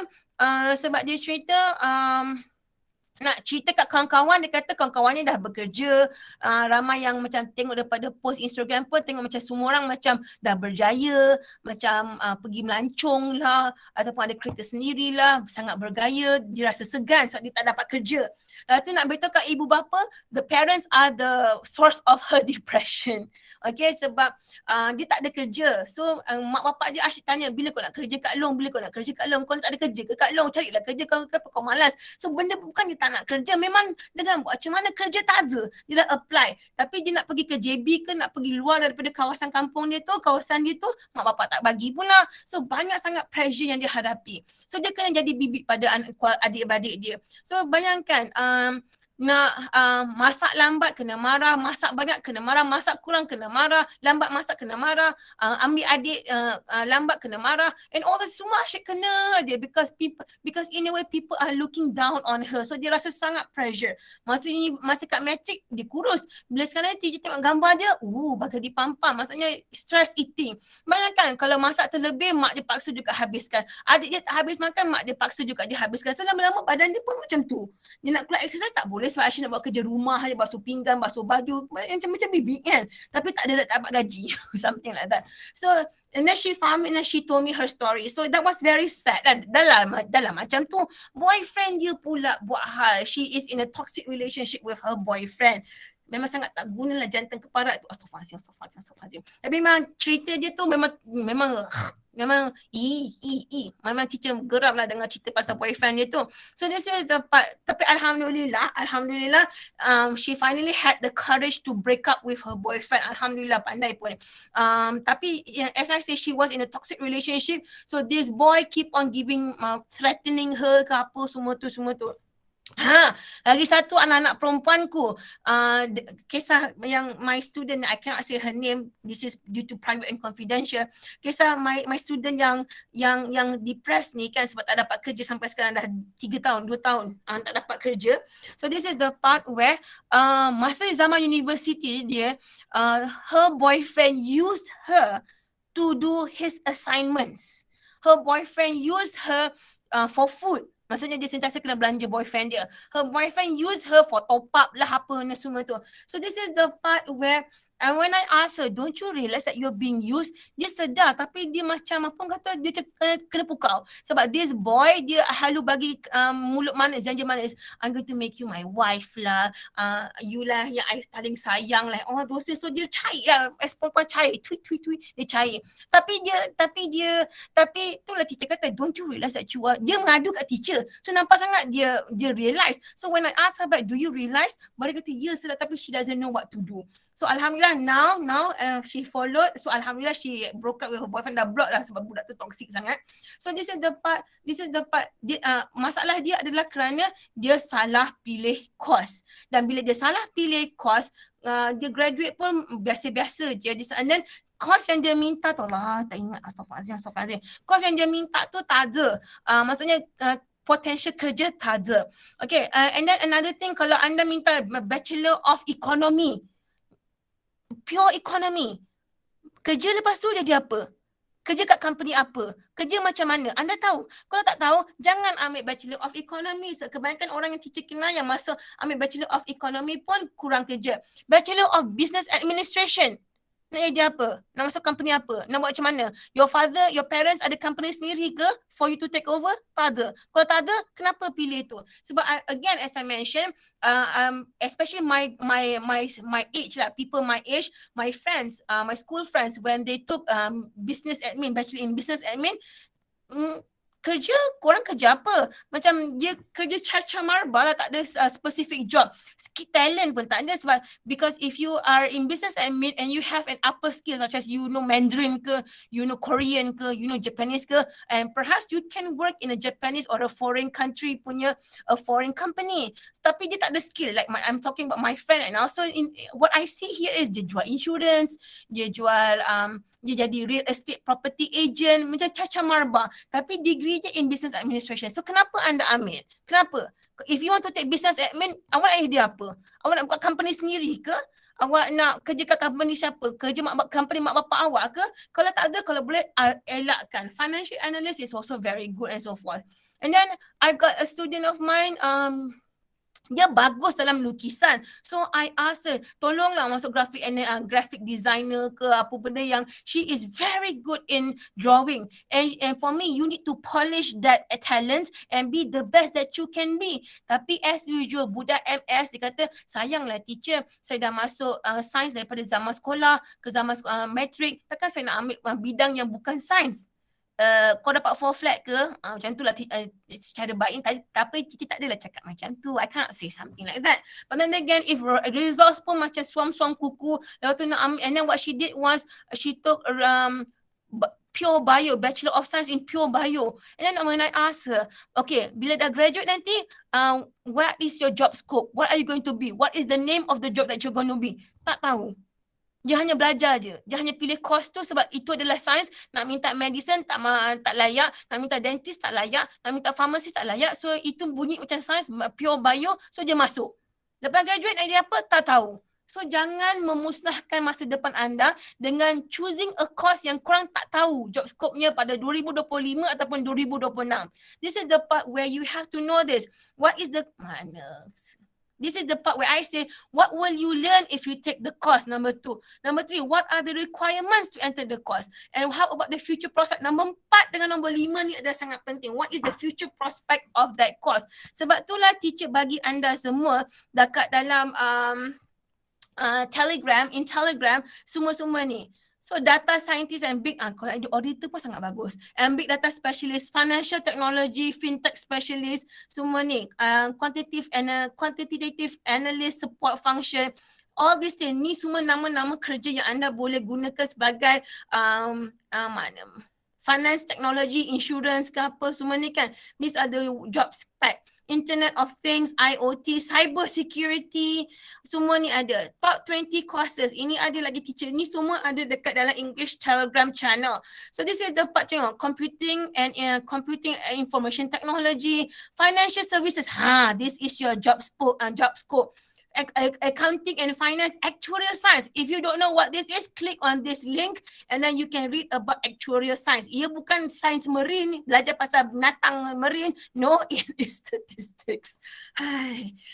nak cerita kat kawan-kawan, dia kata kawan-kawannya dah bekerja, ramai yang macam tengok daripada post Instagram pun tengok macam semua orang macam dah berjaya, macam pergi melancong lah, ataupun ada kereta sendirilah, sangat bergaya, dia rasa segan sebab dia tak dapat kerja. Lepas tu nak beritahu kat ibu bapa, the parents are the source of her depression. Okay, sebab dia tak ada kerja. So mak bapak dia asyik tanya, bila kau nak kerja kat Long, kau tak ada kerja ke kat Long, carilah kerja, kenapa kau malas. So benda bukan dia tak nak kerja, memang dia dah buat macam mana kerja tak ada, dia dah apply, tapi dia nak pergi ke JB ke nak pergi luar daripada kawasan kampung dia tu, kawasan dia tu, mak bapak tak bagi pula. So banyak sangat pressure yang dia hadapi. So dia kena jadi bibik pada adik-beradik dia. So bayangkan, nak masak lambat kena marah, masak banyak kena marah, masak kurang kena marah, lambat masak kena marah, ambil adik lambat kena marah, and all this semua asyik kena dia, because in a way people are looking down on her. So dia rasa sangat pressure. Masa kat matrik dia kurus, bila sekarang teacher tengok gambar dia, bagai dipampam, maksudnya stress eating. Bayangkan kalau masak terlebih, mak dia paksa juga habiskan, adik dia tak habis makan, mak dia paksa juga dia habiskan. So lama-lama badan dia pun macam tu. Dia nak keluar exercise tak boleh sebab Aisyah nak buat kerja rumah je, basuh pinggan, basuh baju, macam bibi kan, tapi tak dapat gaji. Something like that. So and then she found me and then she told me her story. So that was very sad. Dalam macam tu, boyfriend dia pula buat hal, she is in a toxic relationship with her boyfriend. memang sangat tak gunalah jantan keparat tu. Astaghfirullahaladzim. Tapi memang cerita dia tu memang memang teacher geram lah dengan cerita pasal boyfriend dia tu. So this is the part. Tapi alhamdulillah she finally had the courage to break up with her boyfriend. Alhamdulillah, pandai pun. Tapi as I say, she was in a toxic relationship. So this boy keep on giving threatening her ke apa semua tu. Lagi satu anak-anak perempuanku, kisah yang my student, I cannot say her name, this is due to private and confidential. Kisah my student yang depressed ni kan, sebab tak dapat kerja sampai sekarang dah 3 tahun, 2 tahun tak dapat kerja. So this is the part where masa zaman university dia, her boyfriend used her to do his assignments. Her boyfriend used her for food. Maksudnya dia sentiasa kena belanja boyfriend dia. Her boyfriend use her for top up lah apa semua tu. So this is the part where when I ask her, don't you realise that you're being used? Dia sedar tapi dia macam apa kata, dia kena pukau. Sebab this boy, dia selalu bagi mulut manis, janji manis. I'm going to make you my wife lah. You lah yang I paling sayang lah. Oh those things. So dia cair lah. As perempuan cair. Tweet. Dia cair. Tapi itulah teacher kata, don't you realise that you are, dia mengadu kat teacher. So nampak sangat dia realise. So when I ask her back, do you realise? Baru kata, yes lah, tapi she doesn't know what to do. So alhamdulillah now she followed. So alhamdulillah she broke up with her boyfriend, dah block lah sebab budak tu toxic sangat. So this is the part masalah dia adalah kerana dia salah pilih course. Dan bila dia salah pilih course, dia graduate pun biasa-biasa je. And then course yang dia minta tu, Allah tak ingat, astaghfirullahaladzim. Course yang dia minta tu tak ada. Maksudnya potential kerja tak ada. Okay, and then another thing, kalau anda minta Bachelor of Economy, pure economy, kerja lepas tu jadi apa? Kerja kat company apa? Kerja macam mana? Anda tahu? Kalau tak tahu, jangan ambil Bachelor of Economy. Kebanyakan orang yang teacher kenal yang masuk ambil Bachelor of Economy pun kurang kerja. Bachelor of Business Administration, nak jadi apa? Nak masuk company apa? Nak buat macam mana? Your father, your parents ada company sendiri ke for you to take over? Tak ada. Kalau tak ada, kenapa pilih tu? Sebab again, as I mentioned, especially my age lah, people my age, my friends, my school friends, when they took business admin, bachelor in business admin, kerja, korang kerja apa? Macam dia kerja carca marba lah, tak ada specific job. Skill talent pun tak ada, sebab because if you are in business admin and you have an upper skill such as you know Mandarin ke, you know Korean ke, you know Japanese ke, and perhaps you can work in a Japanese or a foreign country punya a foreign company. Tapi dia tak ada skill. Like I'm talking about my friend right now. So what I see here is dia jual insurance, dia jual dia jadi real estate property agent, macam caca marba. Tapi degree je in business administration. So kenapa anda ambil? Kenapa? If you want to take business admin, awak nak dia apa? Awak nak buka company sendiri ke? Awak nak kerja kat company siapa? Kerja company mak bapak awak ke? Kalau tak ada, kalau boleh elakkan. Financial analyst is also very good and so forth. And then I got a student of mine, dia bagus dalam lukisan. So I asked her, tolonglah masuk graphic designer ke apa benda yang she is very good in drawing. And for me, you need to polish that talent and be the best that you can be. Tapi as usual, budak MS dia kata, sayanglah teacher, saya dah masuk sains daripada zaman sekolah ke zaman matrik. Takkan saya nak ambil bidang yang bukan sains. Kau dapat 4 flat ke? Macam tu lah secara baik. Tapi Titi tak adalah cakap macam tu. I cannot say something like that. But then again, if results pun macam suam-suam kuku, lepas tu nak ambil, and then what she did was, she took pure bio, Bachelor of Science in pure bio. And then when I asked her, okay, bila dah graduate nanti, what is your job scope? What are you going to be? What is the name of the job that you're going to be? Tak tahu. Dia hanya belajar je. Dia hanya pilih course tu sebab itu adalah sains. Nak minta medicine tak layak. Nak minta dentist tak layak. Nak minta pharmacist tak layak. So itu bunyi macam sains, pure bio. So dia masuk. Lepas graduate nak jadi apa? Tak tahu. So jangan memusnahkan masa depan anda dengan choosing a course yang korang tak tahu job scope-nya pada 2025 ataupun 2026. This is the part where you have to know this. What is the... This is the part where I say, what will you learn if you take the course? Number 2. Number 3, what are the requirements to enter the course? And how about the future prospect? Number 4 dengan number 5 ni adalah sangat penting. What is the future prospect of that course? Sebab itulah teacher bagi anda semua dekat dalam Telegram, in Telegram, semua-semua ni. So data scientist and big, kalau ada auditor pun sangat bagus. And big data specialist, financial technology, fintech specialist, semua ni. Quantitative analyst, support function, all these things. Ni semua nama-nama kerja yang anda boleh gunakan sebagai mana finance, technology, insurance ke apa semua ni kan. These are the job spec. Internet of Things, IoT, cyber security, semua ni ada. Top 20 courses. Ini ada lagi teacher. Ni semua ada dekat dalam English Telegram channel. So this is the part tengok. Computing and information technology, financial services. This is your job scope. Accounting and finance, actuarial science. If you don't know what this is, click on this link and then you can read about actuarial science. Ia bukan science marine, belajar pasal binatang marine. No, it is statistics.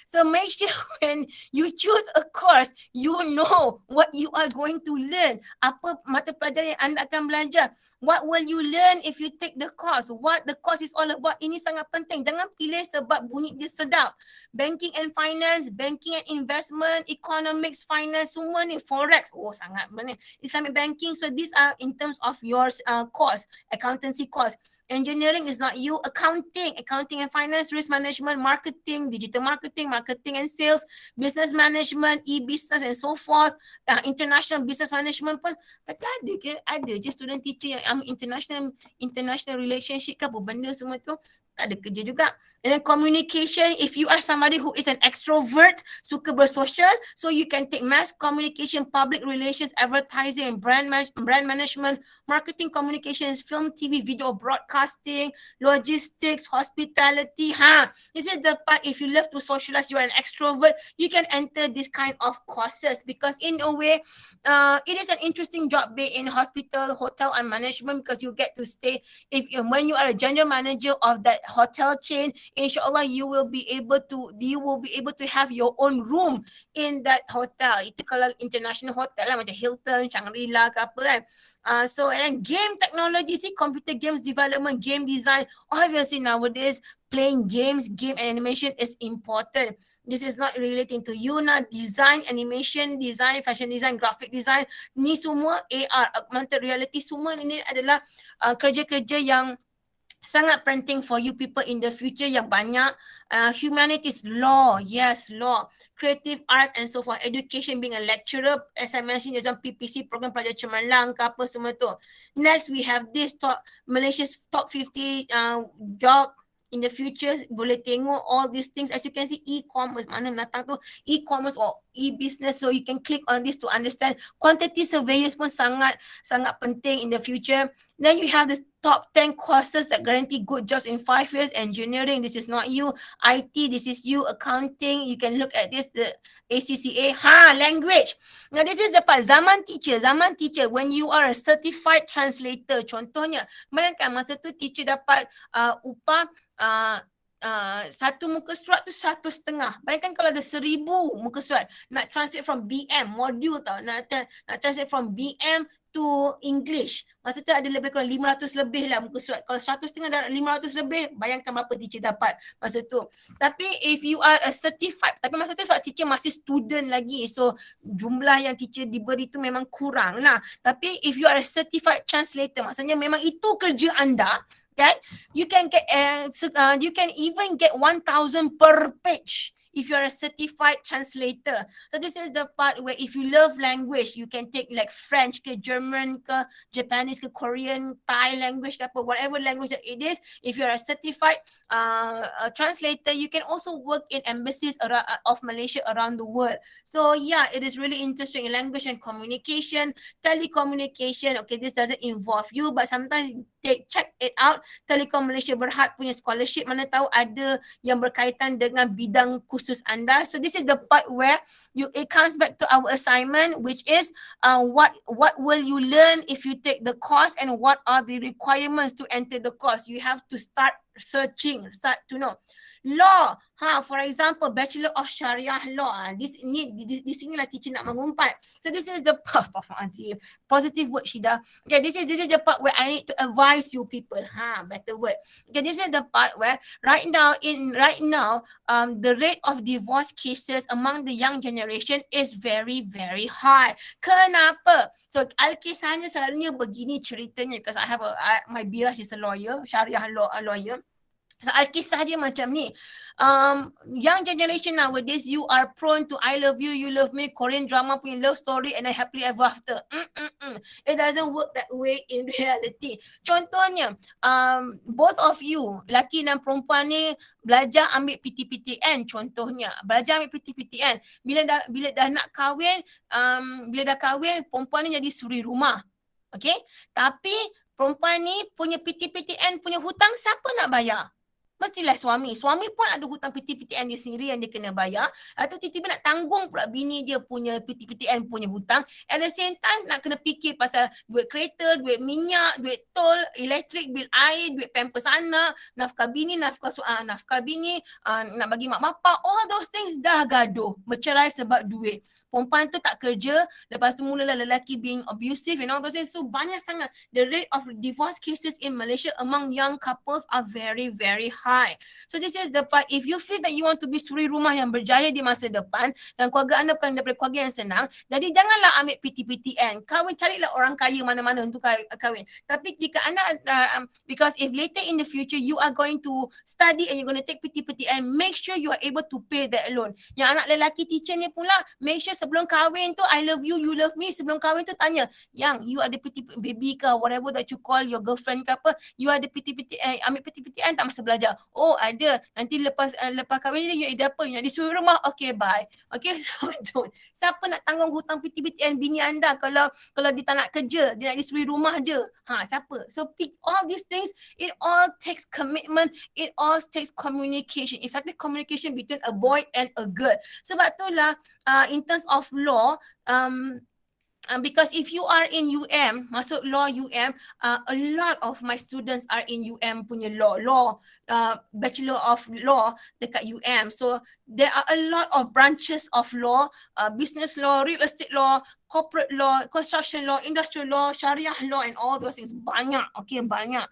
So make sure when you choose a course, you know what you are going to learn. Apa mata pelajaran yang anda akan belajar. What will you learn if you take the course? What the course is all about. Ini sangat penting. Jangan pilih sebab bunyi dia sedap. Banking and finance, banking and investment, economics, finance, semua ni, forex. Oh, sangat benar. Islamic banking. So these are in terms of your course, accountancy course. Engineering is not you. Accounting and finance, risk management, marketing, digital marketing, marketing and sales, business management, e-business and so forth. International business management pun. Tapi ada ke? Ada je student teacher yang international relationship ke apa benda semua tu. Tak ada kerja juga. And then communication, if you are somebody who is an extrovert, suka bersosial, so you can take mass communication, public relations, advertising, brand management, marketing communications, film, TV, video broadcasting, logistics, hospitality. This is the part, if you love to socialize, you are an extrovert, you can enter this kind of courses because in a way, it is an interesting job be in hospital, hotel and management because you get to stay. When you are a general manager of that hotel chain, inshallah you will be able to have your own room in that hotel. Itu kalau international hotel lah macam Hilton, Shangri-La ke apa kan. So and game technology, see computer games development, game design. Obviously nowadays playing games, game and animation is important. This is not relating to you now. Design, animation, design, fashion design, graphic design. Ni semua AR, augmented reality, semua ini adalah kerja-kerja yang sangat penting for you people in the future yang banyak. Humanities, law, yes, law, creative arts and so forth, education, being a lecturer, as I mentioned, there's PPC program pelajar cemerlang ke apa semua tu. Next, we have this Malaysia's top 50 job in the future. Boleh tengok all these things. As you can see, e-commerce, mana datang tu, e-commerce or e-business. So you can click on this to understand. Quantity surveyors pun sangat penting in the future. Then you have the top 10 courses that guarantee good jobs in 5 years. Engineering, this is not you. IT, this is you. Accounting, you can look at this, the ACCA. Language. Now this is the part, zaman teacher, when you are a certified translator. Contohnya, bayangkan masa tu teacher dapat upah satu muka surat tu 100.5. Bayangkan kalau ada 1000 muka surat. Nak translate from BM, modul tau. Nak translate from BM to English. Masa tu ada lebih kurang 500 lebih lah muka surat. Kalau 100.5 dan 500 lebih, bayangkan berapa teacher dapat masa tu. Tapi if you are a certified, tapi masa tu sebab teacher masih student lagi. So jumlah yang teacher diberi tu memang kurang lah. Tapi if you are a certified translator, maksudnya memang itu kerja anda. Okay, you can even get 1,000 per page if you're a certified translator. So this is the part where if you love language, you can take like French ke German ke Japanese ke Korean, Thai language ke apa, whatever language that it is. If you're a certified translator, you can also work in embassies of Malaysia around the world. So yeah, it is really interesting. Language and communication, telecommunication. Okay, this doesn't involve you, but sometimes check it out. Telekom Malaysia Berhad punya scholarship, mana tahu ada yang berkaitan dengan bidang khusus anda. So this is the part where it comes back to our assignment, which is what will you learn if you take the course and what are the requirements to enter the course. You have to start searching, start to know. Law, for example, Bachelor of Sharia Law. Di sini lah teacher nak mengumpat. So this is the positive word, Shida. Okay, this is the part where I need to advise you people. Better word. Okay, this is the part where right now, the rate of divorce cases among the young generation is very, very high. Kenapa? So Alkisahnya selalunya begini ceritanya, because my Biraj is a lawyer, Syariah law, a lawyer. So, Alkisah dia macam ni. Young generation nowadays, you are prone to I love you, you love me, Korean drama punya love story and I happily ever after. It doesn't work that way in reality. Contohnya, both of you, laki dan perempuan ni belajar ambil PTPTN contohnya. Belajar ambil PTPTN. Bila dah nak kahwin, perempuan ni jadi suri rumah. Okay? Tapi perempuan ni punya PTPTN punya hutang siapa nak bayar? Mestilah suami. Suami pun ada hutang PTPTN dia sendiri yang dia kena bayar. Atau tiba-tiba nak tanggung pula bini dia punya PTPTN punya hutang. At the same time nak kena fikir pasal duit kereta, duit minyak, duit tol, elektrik, bil air, duit pampers anak, nafkah bini, nafkah bini, nak bagi mak bapak. All those things dah gaduh. Bercerai sebab duit. Perempuan tu tak kerja, lepas tu mulalah lelaki being abusive and all those things. So banyak sangat. The rate of divorce cases in Malaysia among young couples are very, very high. So this is the part, if you feel that you want to be suri rumah yang berjaya di masa depan dan keluarga anda bukan daripada keluarga yang senang, jadi janganlah ambil PTPTN. Kahwin, carilah orang kaya mana-mana untuk kahwin. Tapi jika anda, because if later in the future you are going to study and you're going to take PTPTN, make sure you are able to pay that loan. Yang anak lelaki teacher ni pula, make sure sebelum kahwin tu, I love you, you love me. Sebelum kahwin tu tanya, yang you ada baby ke, whatever that you call your girlfriend ke apa, you ada ambil PTPTN tak masa belajar? Oh ada, nanti lepas kahwin ni you ada apa? You nak disuruh rumah? Okay, bye. Okay, so don't. Siapa nak tanggung hutang PTPTN bini anda kalau dia tak nak kerja, dia nak disuruh rumah je? Siapa? So pick all these things, it all takes commitment, it all takes communication, effective communication between a boy and a girl. Sebab itulah in terms of law, because if you are in UM, masuk law UM, a lot of my students are in UM punya law, Bachelor of Law dekat UM. So there are a lot of branches of law, business law, real estate law, corporate law, construction law, industrial law, Sharia law and all those things. Banyak, okay, banyak.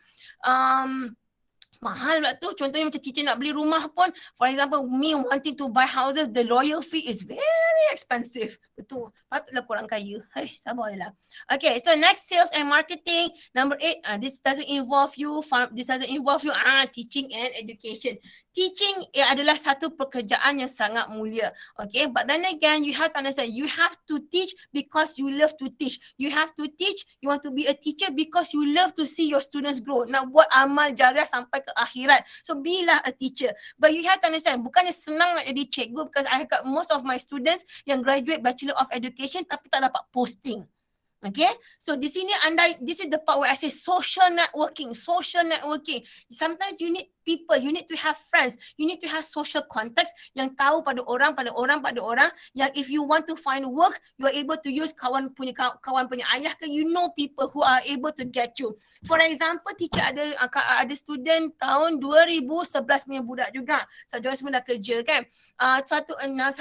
Mahal pula tu. Contohnya macam Cici nak beli rumah pun, for example, me wanting to buy houses, the lawyer fee is very expensive. Betul. Patutlah korang kaya. Sabarlah. Okay, so next, sales and marketing. Number 8, this doesn't involve you, teaching and education. Teaching adalah satu pekerjaan yang sangat mulia. Okay, but then again, you have to understand, you have to teach because you love to teach. You have to teach, you want to be a teacher because you love to see your students grow. Nak buat amal jariah sampai ke akhirat. So be lah a teacher. But you have to understand, bukannya senang nak jadi cikgu, because I have got most of my students yang graduate Bachelor of Education tapi tak dapat posting. Okay, so di sini this is the part where I say social networking. Sometimes you need people, you need to have friends, you need to have social contacts yang tahu pada orang, yang if you want to find work, you are able to use kawan punya ayah ke, you know people who are able to get you. For example, teacher ada student tahun 2011 punya budak juga. So, diorang semua dah kerja kan.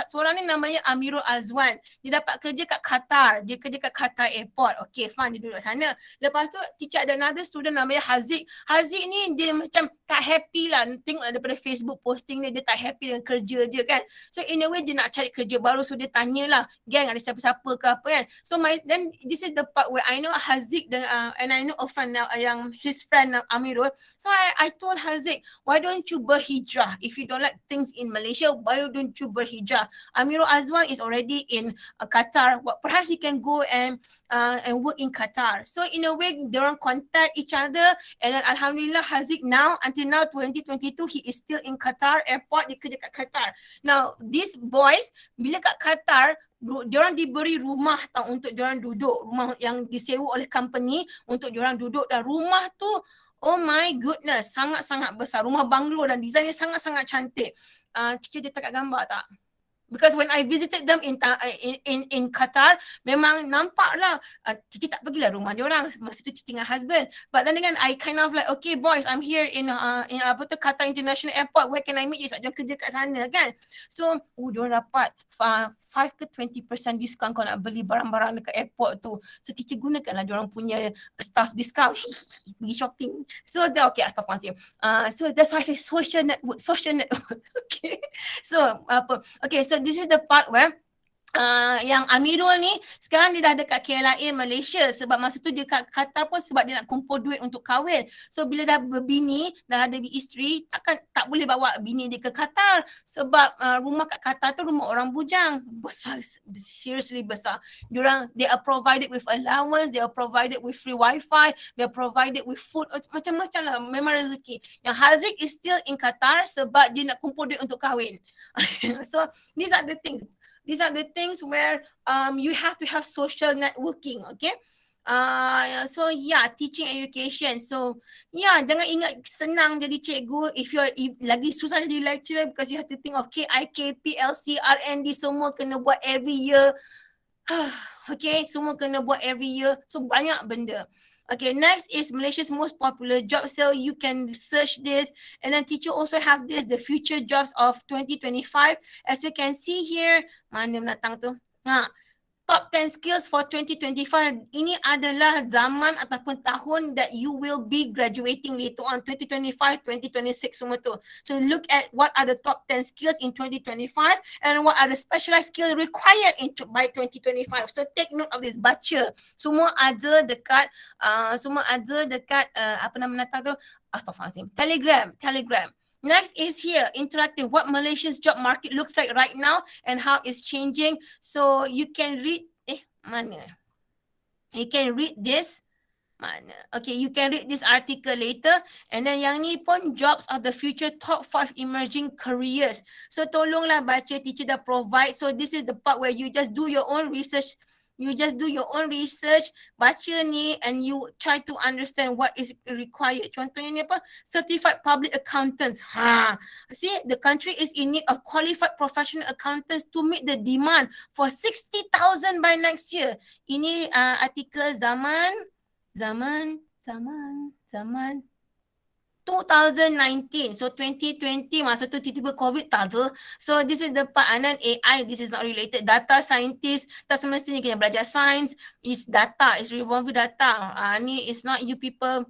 Seorang ni namanya Amirul Azwan. Dia dapat kerja kat Qatar. Dia kerja kat Qatar Airport. Okay, fine, dia duduk sana. Lepas tu, teacher ada another student namanya Haziq. Haziq ni dia macam tak happy lah. Tengok daripada Facebook posting dia tak happy dengan kerja dia kan. So in a way dia nak cari kerja baru. So dia tanyalah, gang ada siapa-siapa ke apa kan. So then this is the part where I know Haziq and I know a friend now, yang his friend Amirul. So I told Haziq, why don't you berhijrah? If you don't like things in Malaysia, why don't you berhijrah? Amirul Azwan is already in Qatar. Perhaps he can go and work in Qatar. So in a way, they don't contact each other. And then Alhamdulillah, Haziq now, until now 2022, he is still in Qatar Airport. Dia kerja kat Qatar. Now, these boys, bila kat Qatar, diorang diberi rumah tau untuk diorang duduk. Rumah yang disewa oleh company untuk diorang duduk. Dan rumah tu, oh my goodness, sangat-sangat besar. Rumah banglo dan desainnya sangat-sangat cantik. Teacher dia tak kat gambar tak? Because when I visited them in Qatar, memang nampak lah. Cici tak pergilah rumah dia orang. Masa tu Cici dengan husband. But then again, I kind of like, okay boys, I'm here in apa tu, Qatar International Airport. Where can I meet you? Sebab dia kerja kat sana kan. So, dia orang dapat 5 ke 20% discount kalau nak beli barang-barang dekat airport tu. So, Cici gunakanlah dia orang punya staff discount. Pergi shopping. So, okay, astagfirullahaladzim. So, that's why I say social network. Okay. So, okay, so this is the part where yang Amirul ni sekarang dia dah dekat KLIA Malaysia sebab masa tu dia kat Qatar pun sebab dia nak kumpul duit untuk kahwin. So bila dah berbini, dah ada isteri, tak boleh bawa bini dia ke Qatar sebab rumah kat Qatar tu rumah orang bujang. Besar, seriously besar. They are provided with allowance, they are provided with free wifi, they are provided with food, macam-macam lah, memang rezeki. Yang Haziq is still in Qatar sebab dia nak kumpul duit untuk kahwin. So these are the things. These are the things where you have to have social networking, okay? So yeah, teaching education. So yeah, jangan ingat senang jadi cikgu if lagi susah jadi lecturer because you have to think of KIK, PLC, R&D semua kena buat every year. Okay, semua kena buat every year. So banyak benda. Okay, next is Malaysia's most popular job. So you can search this, and then teacher also have this, the future jobs of 2025. As you can see here, mana menatang tu? Top 10 skills for 2025. Ini adalah zaman ataupun tahun that you will be graduating later on, 2025, 2026 semua tu. So look at what are the top 10 skills in 2025 and what are the specialized skills required by 2025. So take note of this, baca. Semua ada dekat apa nama menatang tu? Astaghfirullahaladzim. Telegram. Next is here, interactive, what Malaysia's job market looks like right now and how it's changing. So you can read, mana? You can read this, mana? Okay, you can read this article later. And then yang ni pun jobs of the future, top 5 emerging careers. So tolonglah baca, teacher dah provide. So this is the part where you just do your own research. Baca ni and you try to understand what is required. Contohnya ni apa? Certified public accountants. See, the country is in need of qualified professional accountants to meet the demand for 60,000 by next year. Ini artikel zaman 2019. So 2020 masa tu tiba-tiba COVID tak ada. So this is the part, and then AI, this is not related. Data scientist, tak semestinya kena belajar science, is data, is revolve data. Ni is not you people,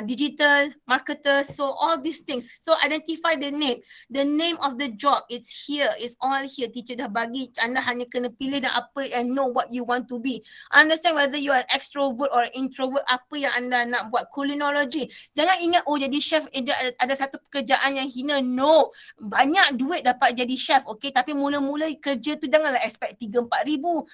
digital marketers. So all these things. So identify the name of the job. It's here. It's all here. Teacher dah bagi. Anda hanya kena pilih dan apa and know what you want to be. Understand whether you are extrovert or introvert. Apa yang anda nak buat. Culinology. Jangan ingat jadi chef ada satu pekerjaan yang hina. No. Banyak duit dapat jadi chef. Okay. Tapi mula-mula kerja tu janganlah expect 3-4 ribu.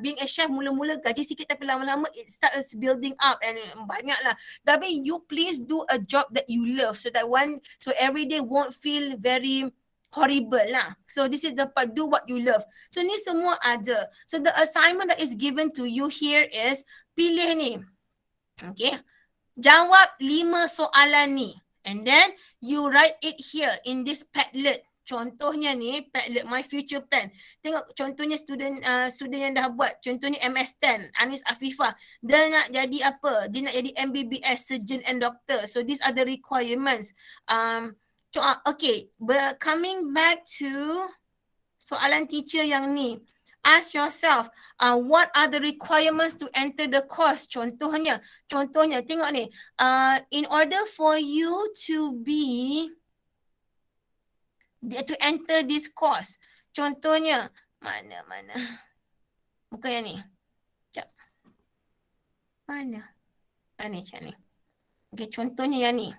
Being a chef mula-mula gaji sikit tapi lama-lama it starts building up and banyaklah. Tapi you please do a job that you love so every day won't feel very horrible lah. So this is the part, do what you love. So ni semua ada. So the assignment that is given to you here is pilih ni. Okay. Jawab 5 soalan ni. And then you write it here in this Padlet. Contohnya ni, Padlet, My Future Plan. Tengok contohnya student yang dah buat. Contohnya MS10, Anis Afifah. Dia nak jadi apa? Dia nak jadi MBBS, Surgeon and Doctor. So these are the requirements. Okay, coming back to soalan teacher yang ni. Ask yourself, what are the requirements to enter the course? Contohnya, tengok ni. In order for you to enter this course. Contohnya, mana? Bukan yang ni. Sekejap. Mana? Ni, macam ni. Okay, contohnya yang ni.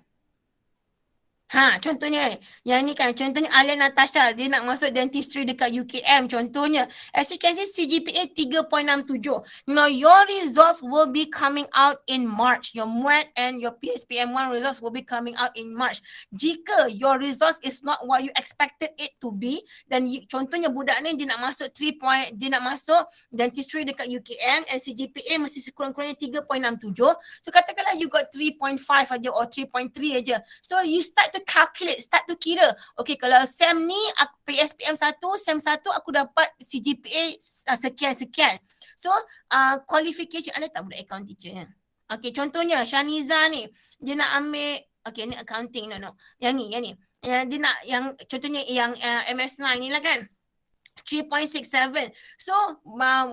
Contohnya yang ni kan, contohnya Alia Natasha, dia nak masuk dentistry dekat UKM. Contohnya, as you can see, CGPA 3.67. Now, your results will be coming out in March. Your MUAT and your PSPM1 results will be coming out in March. Jika your results is not what you expected it to be, dan contohnya budak ni dia nak masuk dentistry dekat UKM and CGPA mesti sekurang-kurangnya 3.67. So, katakanlah you got 3.5 aja or 3.3 aja. So, you start to to calculate, start to kira. Okay, kalau SEM ni PSPM 1, SEM 1 aku dapat CGPA sekian-sekian. So qualification, ada tak budak account teacher kan? Okay, contohnya Shaniza ni, dia nak ambil, okay ni accounting, no. Yang ni. Dia nak yang contohnya yang MS9 ni lah kan. 3.67. So,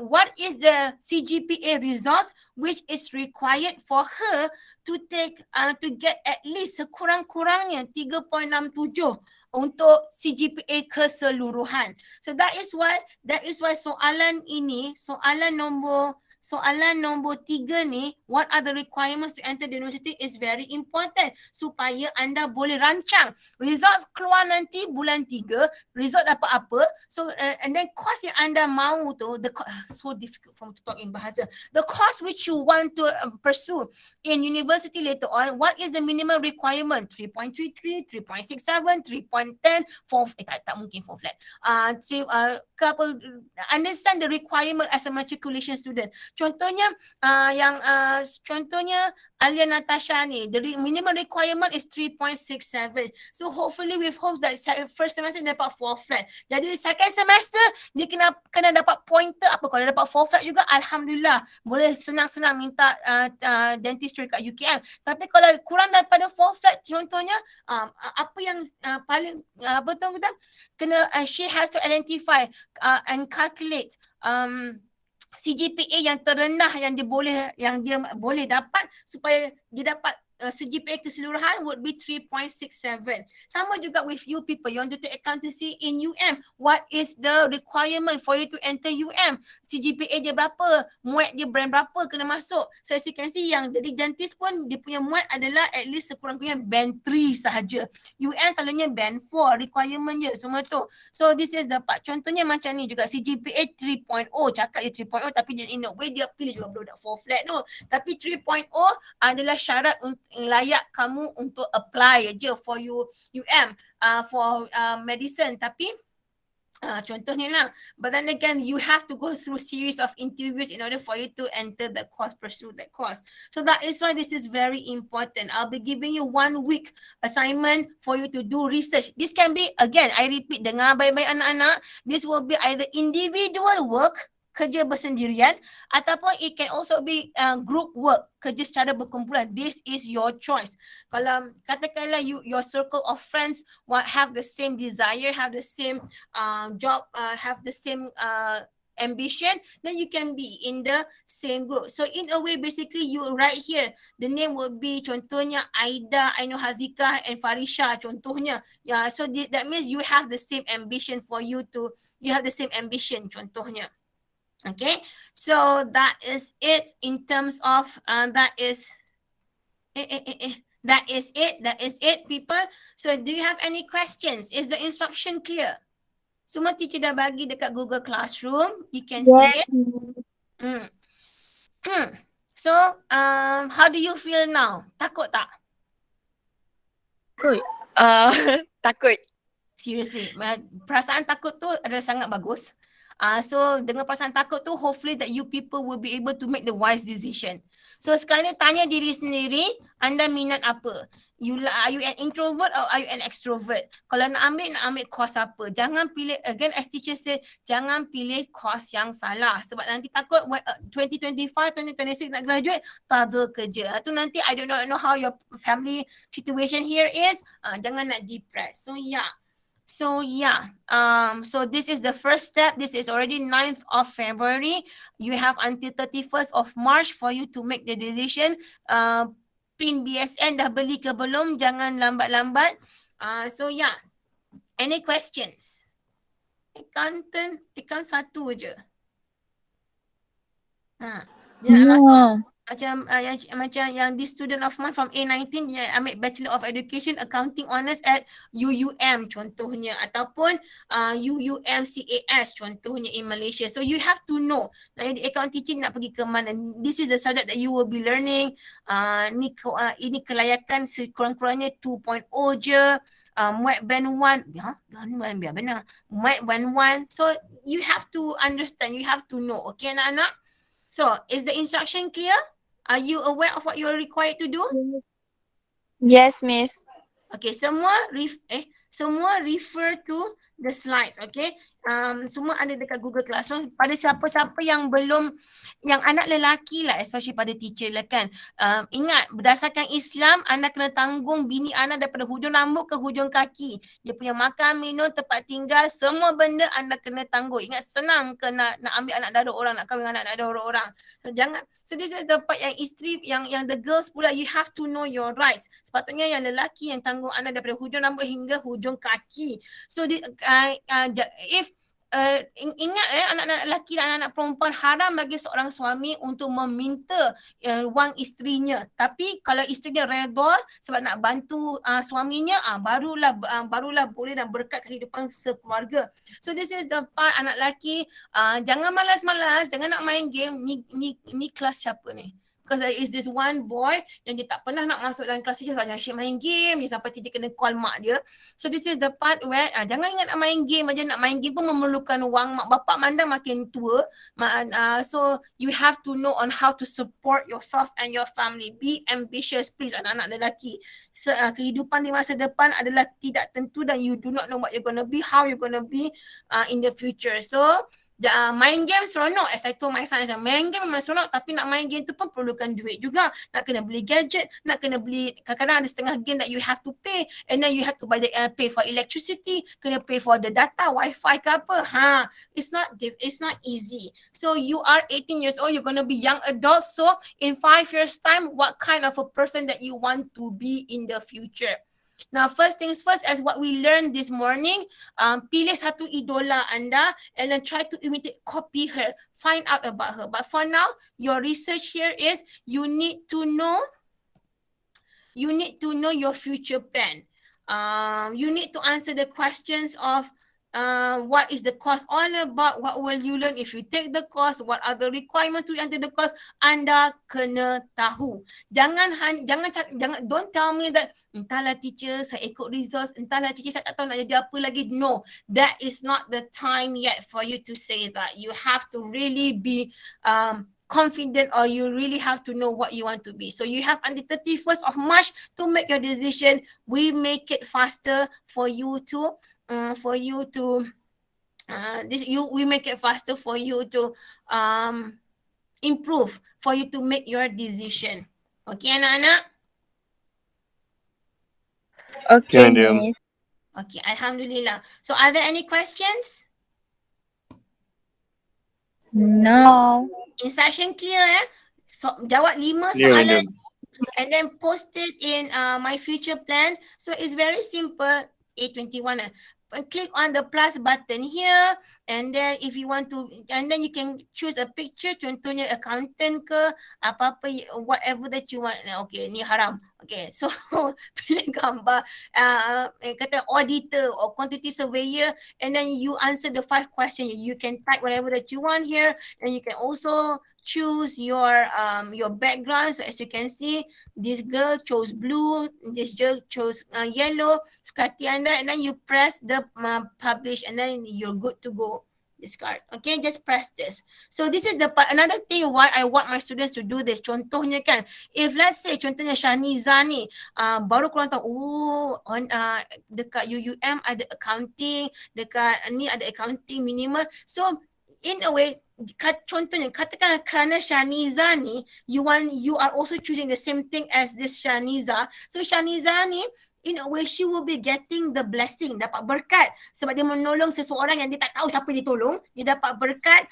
what is the CGPA resource which is required for her to take to get at least sekurang-kurangnya 3.67 untuk CGPA keseluruhan. So that is why soalan ini, soalan nombor 3 ni, what are the requirements to enter the university is very important supaya anda boleh rancang. Results keluar nanti bulan 3, result dapat apa. So and then course yang anda mahu tu, so difficult for me to talk in bahasa. The course which you want to pursue in university later on, what is the minimum requirement? 3.33, 3.67, 3.10, 4, tak mungkin 4 flat. Understand the requirement as a matriculation student. Contohnya contohnya Alia Natasha ni, the minimum requirement is 3.67. So hopefully with hopes that first semester dia dapat 4 flat. Jadi second semester dia kena dapat pointer apa. Kalau dapat 4 flat juga, alhamdulillah, boleh senang-senang minta dentistry kat UKM. Tapi kalau kurang daripada 4 flat, contohnya apa yang paling betul kita kena she has to identify and calculate CGPA yang terendah yang dia boleh dapat supaya dia dapat CGPA keseluruhan would be 3.67. Sama juga with you people, you want to take accountancy in UM. What is the requirement for you to enter UM? CGPA dia berapa? Muat dia brand berapa kena masuk? So as you can see, yang dari dentist pun dia punya muat adalah at least sekurang-kurangnya band 3 sahaja. UM selalunya band 4 requirement je semua tu. So this is the part. Contohnya macam ni juga, CGPA 3.0, cakap dia 3.0 tapi in a way dia pilih juga budak 4 flat tu. Tapi 3.0 adalah syarat layak kamu untuk apply je for UM for medicine. Tapi contohnya lah, but then again you have to go through series of interviews in order for you to enter the course, pursue that course. So that is why this is very important. I'll be giving you 1 week assignment for you to do research. This can be, again I repeat, dengar baik-baik anak-anak, this will be either individual work, kerja bersendirian, ataupun it can also be group work, kerja secara berkumpulan. This is your choice. Kalau katakanlah your circle of friends have the same desire, have the same job, have the same ambition, then you can be in the same group. So in a way, basically you right here, the name will be contohnya Aida, Aino Hazika and Farisha contohnya. Yeah, so that means you have the same ambition you have the same ambition contohnya. Okay, so that is it in terms of that is it people. So do you have any questions? Is the instruction clear? Semua teacher dah bagi dekat Google Classroom, you can see it. So how do you feel now? Takut tak? Takut. Seriously, perasaan takut tu adalah sangat bagus. So dengan perasaan takut tu, hopefully that you people will be able to make the wise decision. So sekarang ni tanya diri sendiri, anda minat apa? Are you an introvert or are you an extrovert? Kalau nak ambil course apa? Jangan pilih, again as teacher say, jangan pilih course yang salah. Sebab nanti takut 2025, 2026 nak graduate, tak ada kerja. Itu nanti I don't know how your family situation here is. Jangan nak depress. So this is the first step. This is already 9th of February. You have until 31st of March for you to make the decision. Pin BSN dah beli ke belum? Jangan lambat-lambat. Any questions? Tekan satu je. Dia nak masuk. Macam yang this student of mine from A19, dia ambil Bachelor of Education Accounting Honours at UUM contohnya, ataupun UUMCAS contohnya in Malaysia. So you have to know account teaching nak pergi ke mana. This is the subject that you will be learning. Ini kelayakan sekurang-kurangnya 2.0 je. MUAT band 1, biar benar. MUAT band 1. So you have to understand, you have to know. Okay anak-anak? So is the instruction clear? Are you aware of what you are required to do? Yes, Miss. Okay, semua refer to the slides. Okay, semua ada dekat Google Classroom. Pada siapa-siapa yang belum, yang anak lelaki lah, especially pada teacher lah kan. Ingat, berdasarkan Islam, anak kena tanggung bini anak daripada hujung rambut ke hujung kaki. Dia punya makan, minum, tempat tinggal, semua benda anak kena tanggung. Ingat, senang ke nak ambil anak dara orang, nak kahwin anak dara orang. So, jangan. So this is the part yang isteri, yang the girls pula, you have to know your rights. Sepatutnya yang lelaki yang tanggung anak daripada hujung rambut hingga hujung kaki. So if ingat anak-anak lelaki dan anak-anak perempuan haram bagi seorang suami untuk meminta wang isterinya. Tapi kalau isterinya redha sebab nak bantu suaminya, barulah boleh dan berkat kehidupan sekeluarga. So this is the part anak lelaki, jangan malas-malas, jangan nak main game. Ni kelas siapa ni? Because there is this one boy yang dia tak pernah nak masuk dalam kelas teacher sebab asyik main game ni sampai teacher kena call mak dia. So this is the part where jangan ingat nak main game aja, nak main game pun memerlukan wang. Mak bapak mandang makin tua. So you have to know on how to support yourself and your family. Be ambitious please anak-anak lelaki. Kehidupan di masa depan adalah tidak tentu dan you do not know what you're gonna be, how you're gonna be in the future. So main game seronok. As I told my son, main game memang seronok, tapi nak main game tu pun perlukan duit juga. Nak kena beli gadget, nak kena beli, kadang-kadang ada setengah game that you have to pay, and then you have to pay for electricity, kena pay for the data, wifi ke apa. It's not easy. So you are 18 years old, you're gonna be young adults. So in 5 years time, what kind of a person that you want to be in the future? Now, first things first, as what we learned this morning, pilih satu idola anda and then try to imitate, copy her, find out about her. But for now, your research here is you need to know your future plan. You need to answer the questions of what is the course all about, what will you learn if you take the course, what are the requirements to enter the course. Anda kena tahu. Jangan don't tell me that entahlah teacher saya ikut results, entahlah teacher saya tak tahu nak jadi apa lagi. No, that is not the time yet for you to say that. You have to really be confident, or you really have to know what you want to be. So you have until 31st of March to make your decision. We make it faster for you to we make it faster for you to improve, for you to make your decision. Okay, anak-anak? Okay, Miss. Okay, Alhamdulillah. So are there any questions? No. Instruction clear So jawab 5 soalan and then post it in my future plan. So it's very simple. A21 click on the plus button here, and then if you want to, and then you can choose a picture, contohnya accountant ke apa-apa, whatever that you want. Okay, ni haram. Okay, so pilih gambar kata auditor or quantity surveyor, and then you answer the 5 questions. You can type whatever that you want here, and you can also choose your background. So as you can see, this girl chose blue, this girl chose yellow. Suka hati anda, and then you press the publish, and then you're good to go. This card. Okay, just press this. So this is the part. Another thing why I want my students to do this. Contohnya kan, if let's say contohnya Shaniza ni, baru korang tahu, dekat UUM ada accounting, dekat ni ada accounting minimal. So in a way, contohnya katakan kerana Shaniza ni, you are also choosing the same thing as this Shaniza. So Shaniza ni, in a way, she will be getting the blessing, dapat berkat sebab dia menolong seseorang yang dia tak tahu siapa dia tolong. Dia dapat berkat,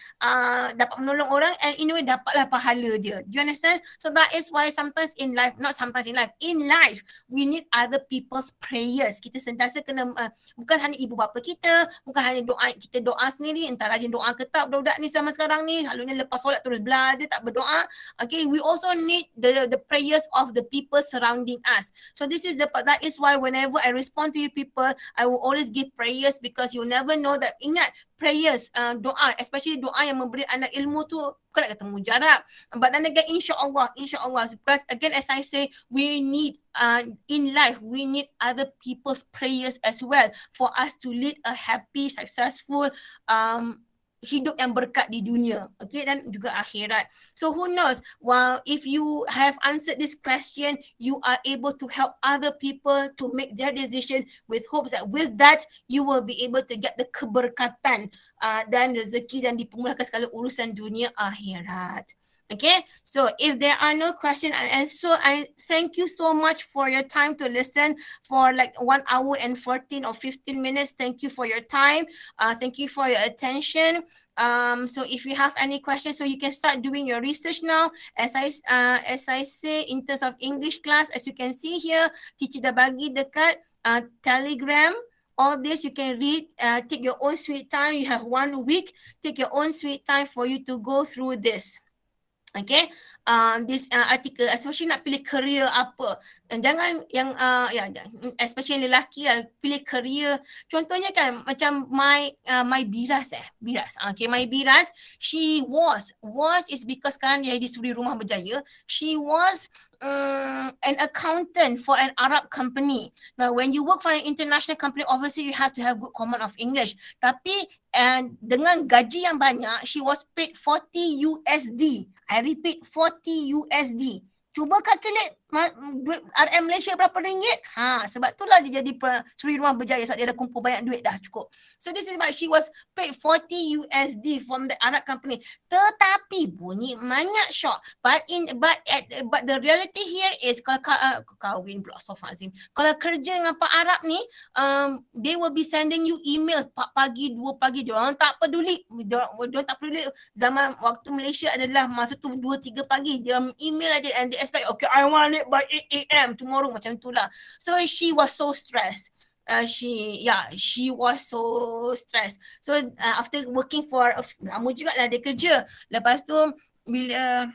dapat menolong orang, and in a way dapatlah pahala dia. Do you understand? So that is why sometimes in life, in life, we need other people's prayers. Kita sentiasa kena, bukan hanya ibu bapa kita, bukan hanya kita doa sendiri, entah rajin doa ke tak budak-budak ni zaman sekarang ni, selalunya lepas solat terus belajar, tak berdoa. Okay, we also need the prayers of the people surrounding us. So this is the part, that is why whenever I respond to you people, I will always give prayers, because you never know that. Ingat, prayers, doa, especially doa yang memberi anak ilmu tu, bukan nak kata mujarab, but then again, insyaAllah, because again, as I say, we need in life, we need other people's prayers as well for us to lead a happy, successful hidup yang berkat di dunia, okay, dan juga akhirat. So who knows, well, if you have answered this question, you are able to help other people to make their decision, with hopes that with that you will be able to get the keberkatan dan rezeki dan dipermudahkan segala urusan dunia akhirat. Okay, so if there are no questions, and so I thank you so much for your time to listen for like 1 hour and 14 or 15 minutes. Thank you for your time. Thank you for your attention. So if you have any questions, so you can start doing your research now. As I say, in terms of English class, as you can see here, teacher dah bagi dekat Telegram. All this you can read. Take your own sweet time. You have 1 week. Take your own sweet time for you to go through this. Okay, this artikel, especially nak pilih career apa, jangan yang especially lelaki lah, pilih career. Contohnya kan macam my Biras, okay, my Biras, she was is because sekarang dia di Suri Rumah Berjaya, she was an accountant for an Arab company. Now, when you work for an international company, obviously you have to have good command of English. Tapi dengan gaji yang banyak, she was paid 40 USD. I repeat, 40 USD. Cuba calculate duit RM Malaysia berapa ringgit? Sebab itulah dia jadi Suri Rumah Berjaya, sebab dia dah kumpul banyak duit dah, cukup. So this is why she was paid 40 USD from the Arab company. Tetapi bunyi banyak syok. But the reality here is kalau kahwin pula, Astaghfirullahalazim. Kalau kerja dengan Pak Arab ni, they will be sending you email 4 pagi, 2 pagi. Diorang tak peduli. Diorang tak peduli. Zaman waktu Malaysia adalah masa tu 2, 3 pagi. Dia email aja and they expect, okay, I want it by 8 a.m. tomorrow, macam tu lah. So she was so stressed. She was so stressed. So after working for lama jugalah dia kerja. Lepas tu bila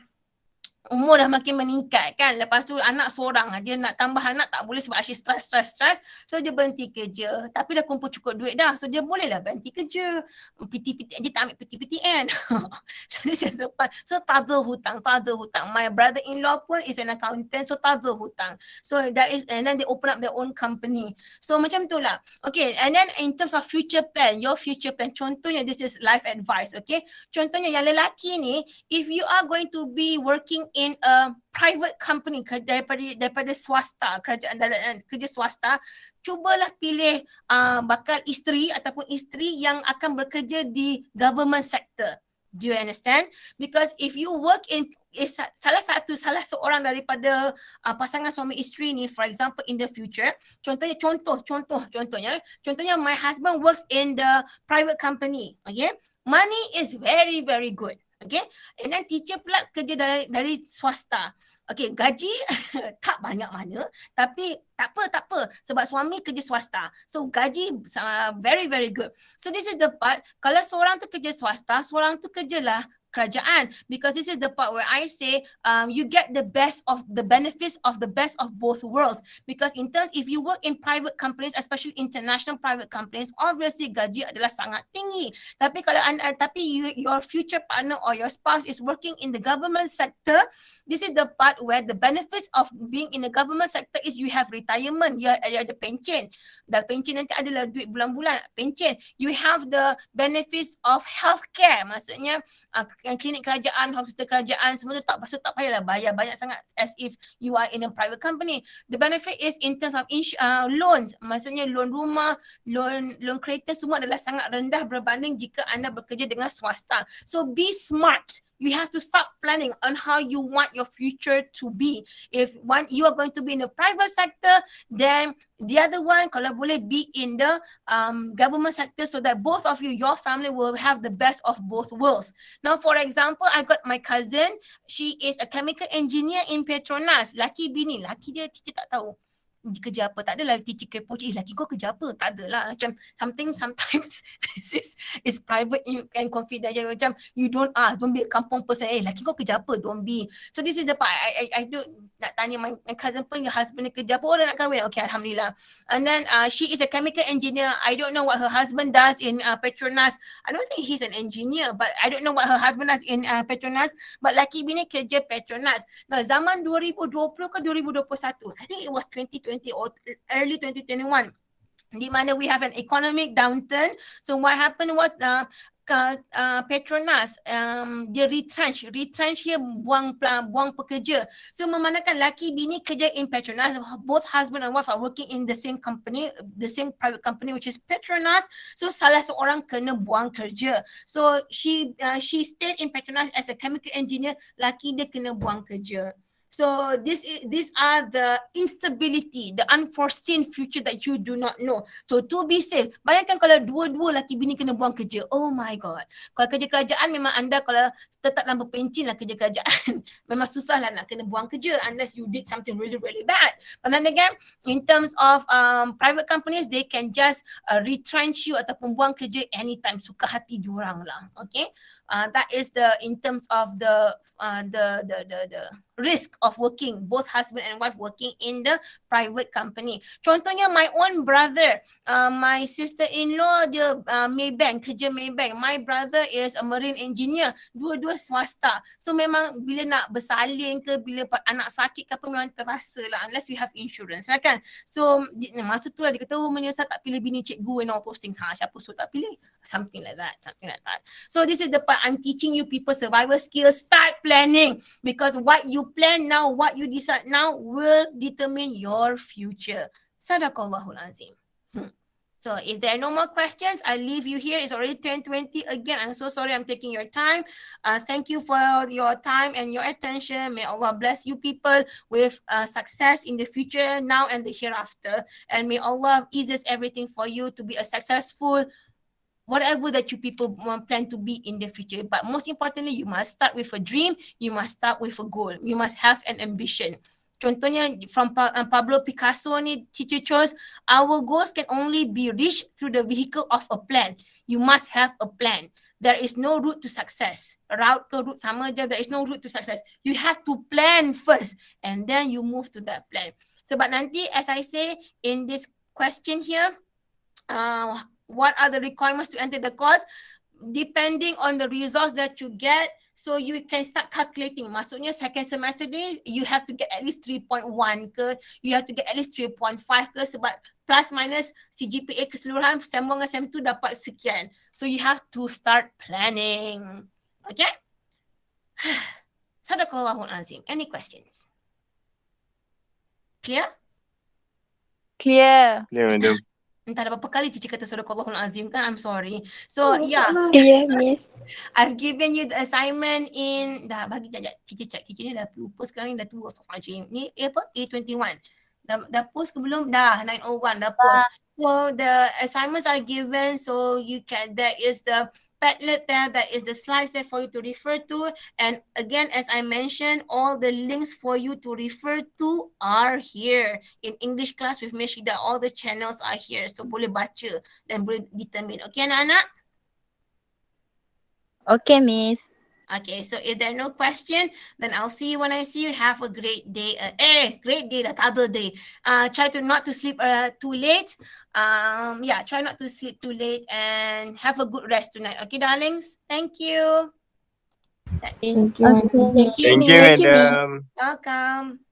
umur dah makin meningkat kan, lepas tu anak seorang, dia nak tambah anak tak boleh sebab she stress. So dia berhenti kerja, tapi dah kumpul cukup duit dah, so dia bolehlah berhenti kerja. PT dia tak ambil PT-PTN. So this is the part. So tak ada hutang. My brother-in-law pun is an accountant, so tak ada hutang. So that is, and then they open up their own company. So macam tu lah. Okay, and then in terms of future plan, your future plan, contohnya this is life advice, okay. Contohnya yang lelaki ni, if you are going to be working in a private company daripada swasta, kerja swasta, cubalah pilih bakal isteri ataupun isteri yang akan bekerja di government sector. Do you understand? Because if you work in salah seorang daripada pasangan suami isteri ni, for example in the future, contohnya my husband works in the private company, okay, money is very very good. Okay, and then teacher pula kerja dari swasta. Okay, gaji tak banyak mana, tapi tak apa sebab suami kerja swasta. So gaji very very good. So this is the part, kalau seorang tu kerja swasta, seorang tu kerjalah kerajaan, because this is the part where I say you get the best of the benefits of the best of both worlds. Because in terms, if you work in private companies, especially international private companies, obviously gaji adalah sangat tinggi. Tapi kalau your future partner or your spouse is working in the government sector, this is the part where the benefits of being in the government sector is you have retirement, you ada pencen. Dan pencen nanti adalah duit bulan-bulan, pencen. You have the benefits of healthcare, maksudnya klinik kerajaan, hospital kerajaan, semua tu tak payahlah bayar banyak sangat as if you are in a private company. The benefit is in terms of loans, maksudnya loan rumah, loan kereta, semua adalah sangat rendah berbanding jika anda bekerja dengan swasta. So be smart. You have to start planning on how you want your future to be. If one you are going to be in the private sector, then the other one kalau boleh be in the government sector, so that both of you, your family will have the best of both worlds. Now, for example, I got my cousin. She is a chemical engineer in Petronas. Laki bini, laki dia teacher tak tahu kerja apa. Tak adalah teacher kepo, laki kau kerja apa? Tak adalah. Macam sometimes this is private and confidential. Macam you don't ask, don't be a kampung person. Laki kau kerja apa? Don't be. So this is the part I don't nak tanya my cousin pun, your husband kerja apa? Dah nak kahwin? Okay, Alhamdulillah. And then she is a chemical engineer. I don't know what her husband does in Petronas. I don't think he's an engineer, but I don't know what her husband does in Petronas. But laki bini kerja Petronas. Nah, zaman 2020 ke 2021, I think it was 2020 or early 2021, di mana we have an economic downturn. So what happened was Petronas dia retrench here, buang pekerja. So memandangkan laki bini kerja in Petronas, both husband and wife are working in the same company, the same private company which is Petronas. So salah seorang kena buang kerja. So she stayed in Petronas as a chemical engineer, laki dia kena buang kerja. So these are the instability, the unforeseen future that you do not know. So to be safe, bayangkan kalau dua-dua laki bini kena buang kerja. Oh my god. Kalau kerja kerajaan memang anda kalau tetap dalam berpencin lah kerja kerajaan. Memang susah lah nak kena buang kerja unless you did something really really bad. But then again, in terms of private companies, they can just retrench you ataupun buang kerja anytime, suka hati diorang lah. Okay. That is the in terms of the risk of working, both husband and wife working in the private company. Contohnya my own brother, my sister-in-law dia Maybank, kerja Maybank. My brother is a marine engineer, dua-dua swasta. So memang bila nak bersalin ke, bila anak sakit ke apa, memang terasa lah unless you have insurance lah kan. So masa tu lah dia kata, oh menyesal tak pilih bini cikgu and all those things. Siapa suruh tak pilih? Something like that. So this is the part I'm teaching you people survival skills. Start planning, because what you plan now, what you decide now will determine your future. Sadaqallahul Azim. So if there are no more questions, I'll leave you here. It's already 10:20. Again, I'm so sorry I'm taking your time. Thank you for your time and your attention. May Allah bless you people with success in the future, now and the hereafter. And may Allah eases everything for you to be a successful whatever that you people plan to be in the future. But most importantly, you must start with a dream. You must start with a goal. You must have an ambition. Contohnya from Pablo Picasso ni, teacher chose, our goals can only be reached through the vehicle of a plan. You must have a plan. There is no route to success. Route ke route sama je, there is no route to success. You have to plan first and then you move to that plan. Sebab nanti, as I say in this question here, what are the requirements to enter the course? Depending on the results that you get, so you can start calculating. Maksudnya second semester ni, you have to get at least 3.1 ke, you have to get at least 3.5 ke, sebab plus minus CGPA keseluruhan SEM 1 dan SEM 2 dapat sekian. So you have to start planning. Okay? Sadaqallahul Azim. Any questions? Clear? Clear. Clear, madam. Entah dah berapa kali teacher kata Sadaqallahul Azim kan, I'm sorry. So yeah, Clear, Miss. I've given you the assignment in, dah bagi sekejap, teacher check, teacher ni dah lupa sekarang ni, dah tu Astagfirullahaladzim. Ni apa? A21. Dah post ke belum? Dah, 901 dah post. So the assignments are given, so you can, there is the Padlet there, that is the slides there for you to refer to. And again, as I mentioned, all the links for you to refer to are here. In English class with Miss Shida, all the channels are here. So boleh baca dan boleh determine. Okay anak-anak? Okay, Miss. Okay, so if there are no question, then I'll see you when I see you. Have a great day. Great day, that other day. Try to not to sleep too late. Yeah, try not to sleep too late and have a good rest tonight. Okay, darlings? Thank you. Thank you. Okay. Thank you, madam. Welcome.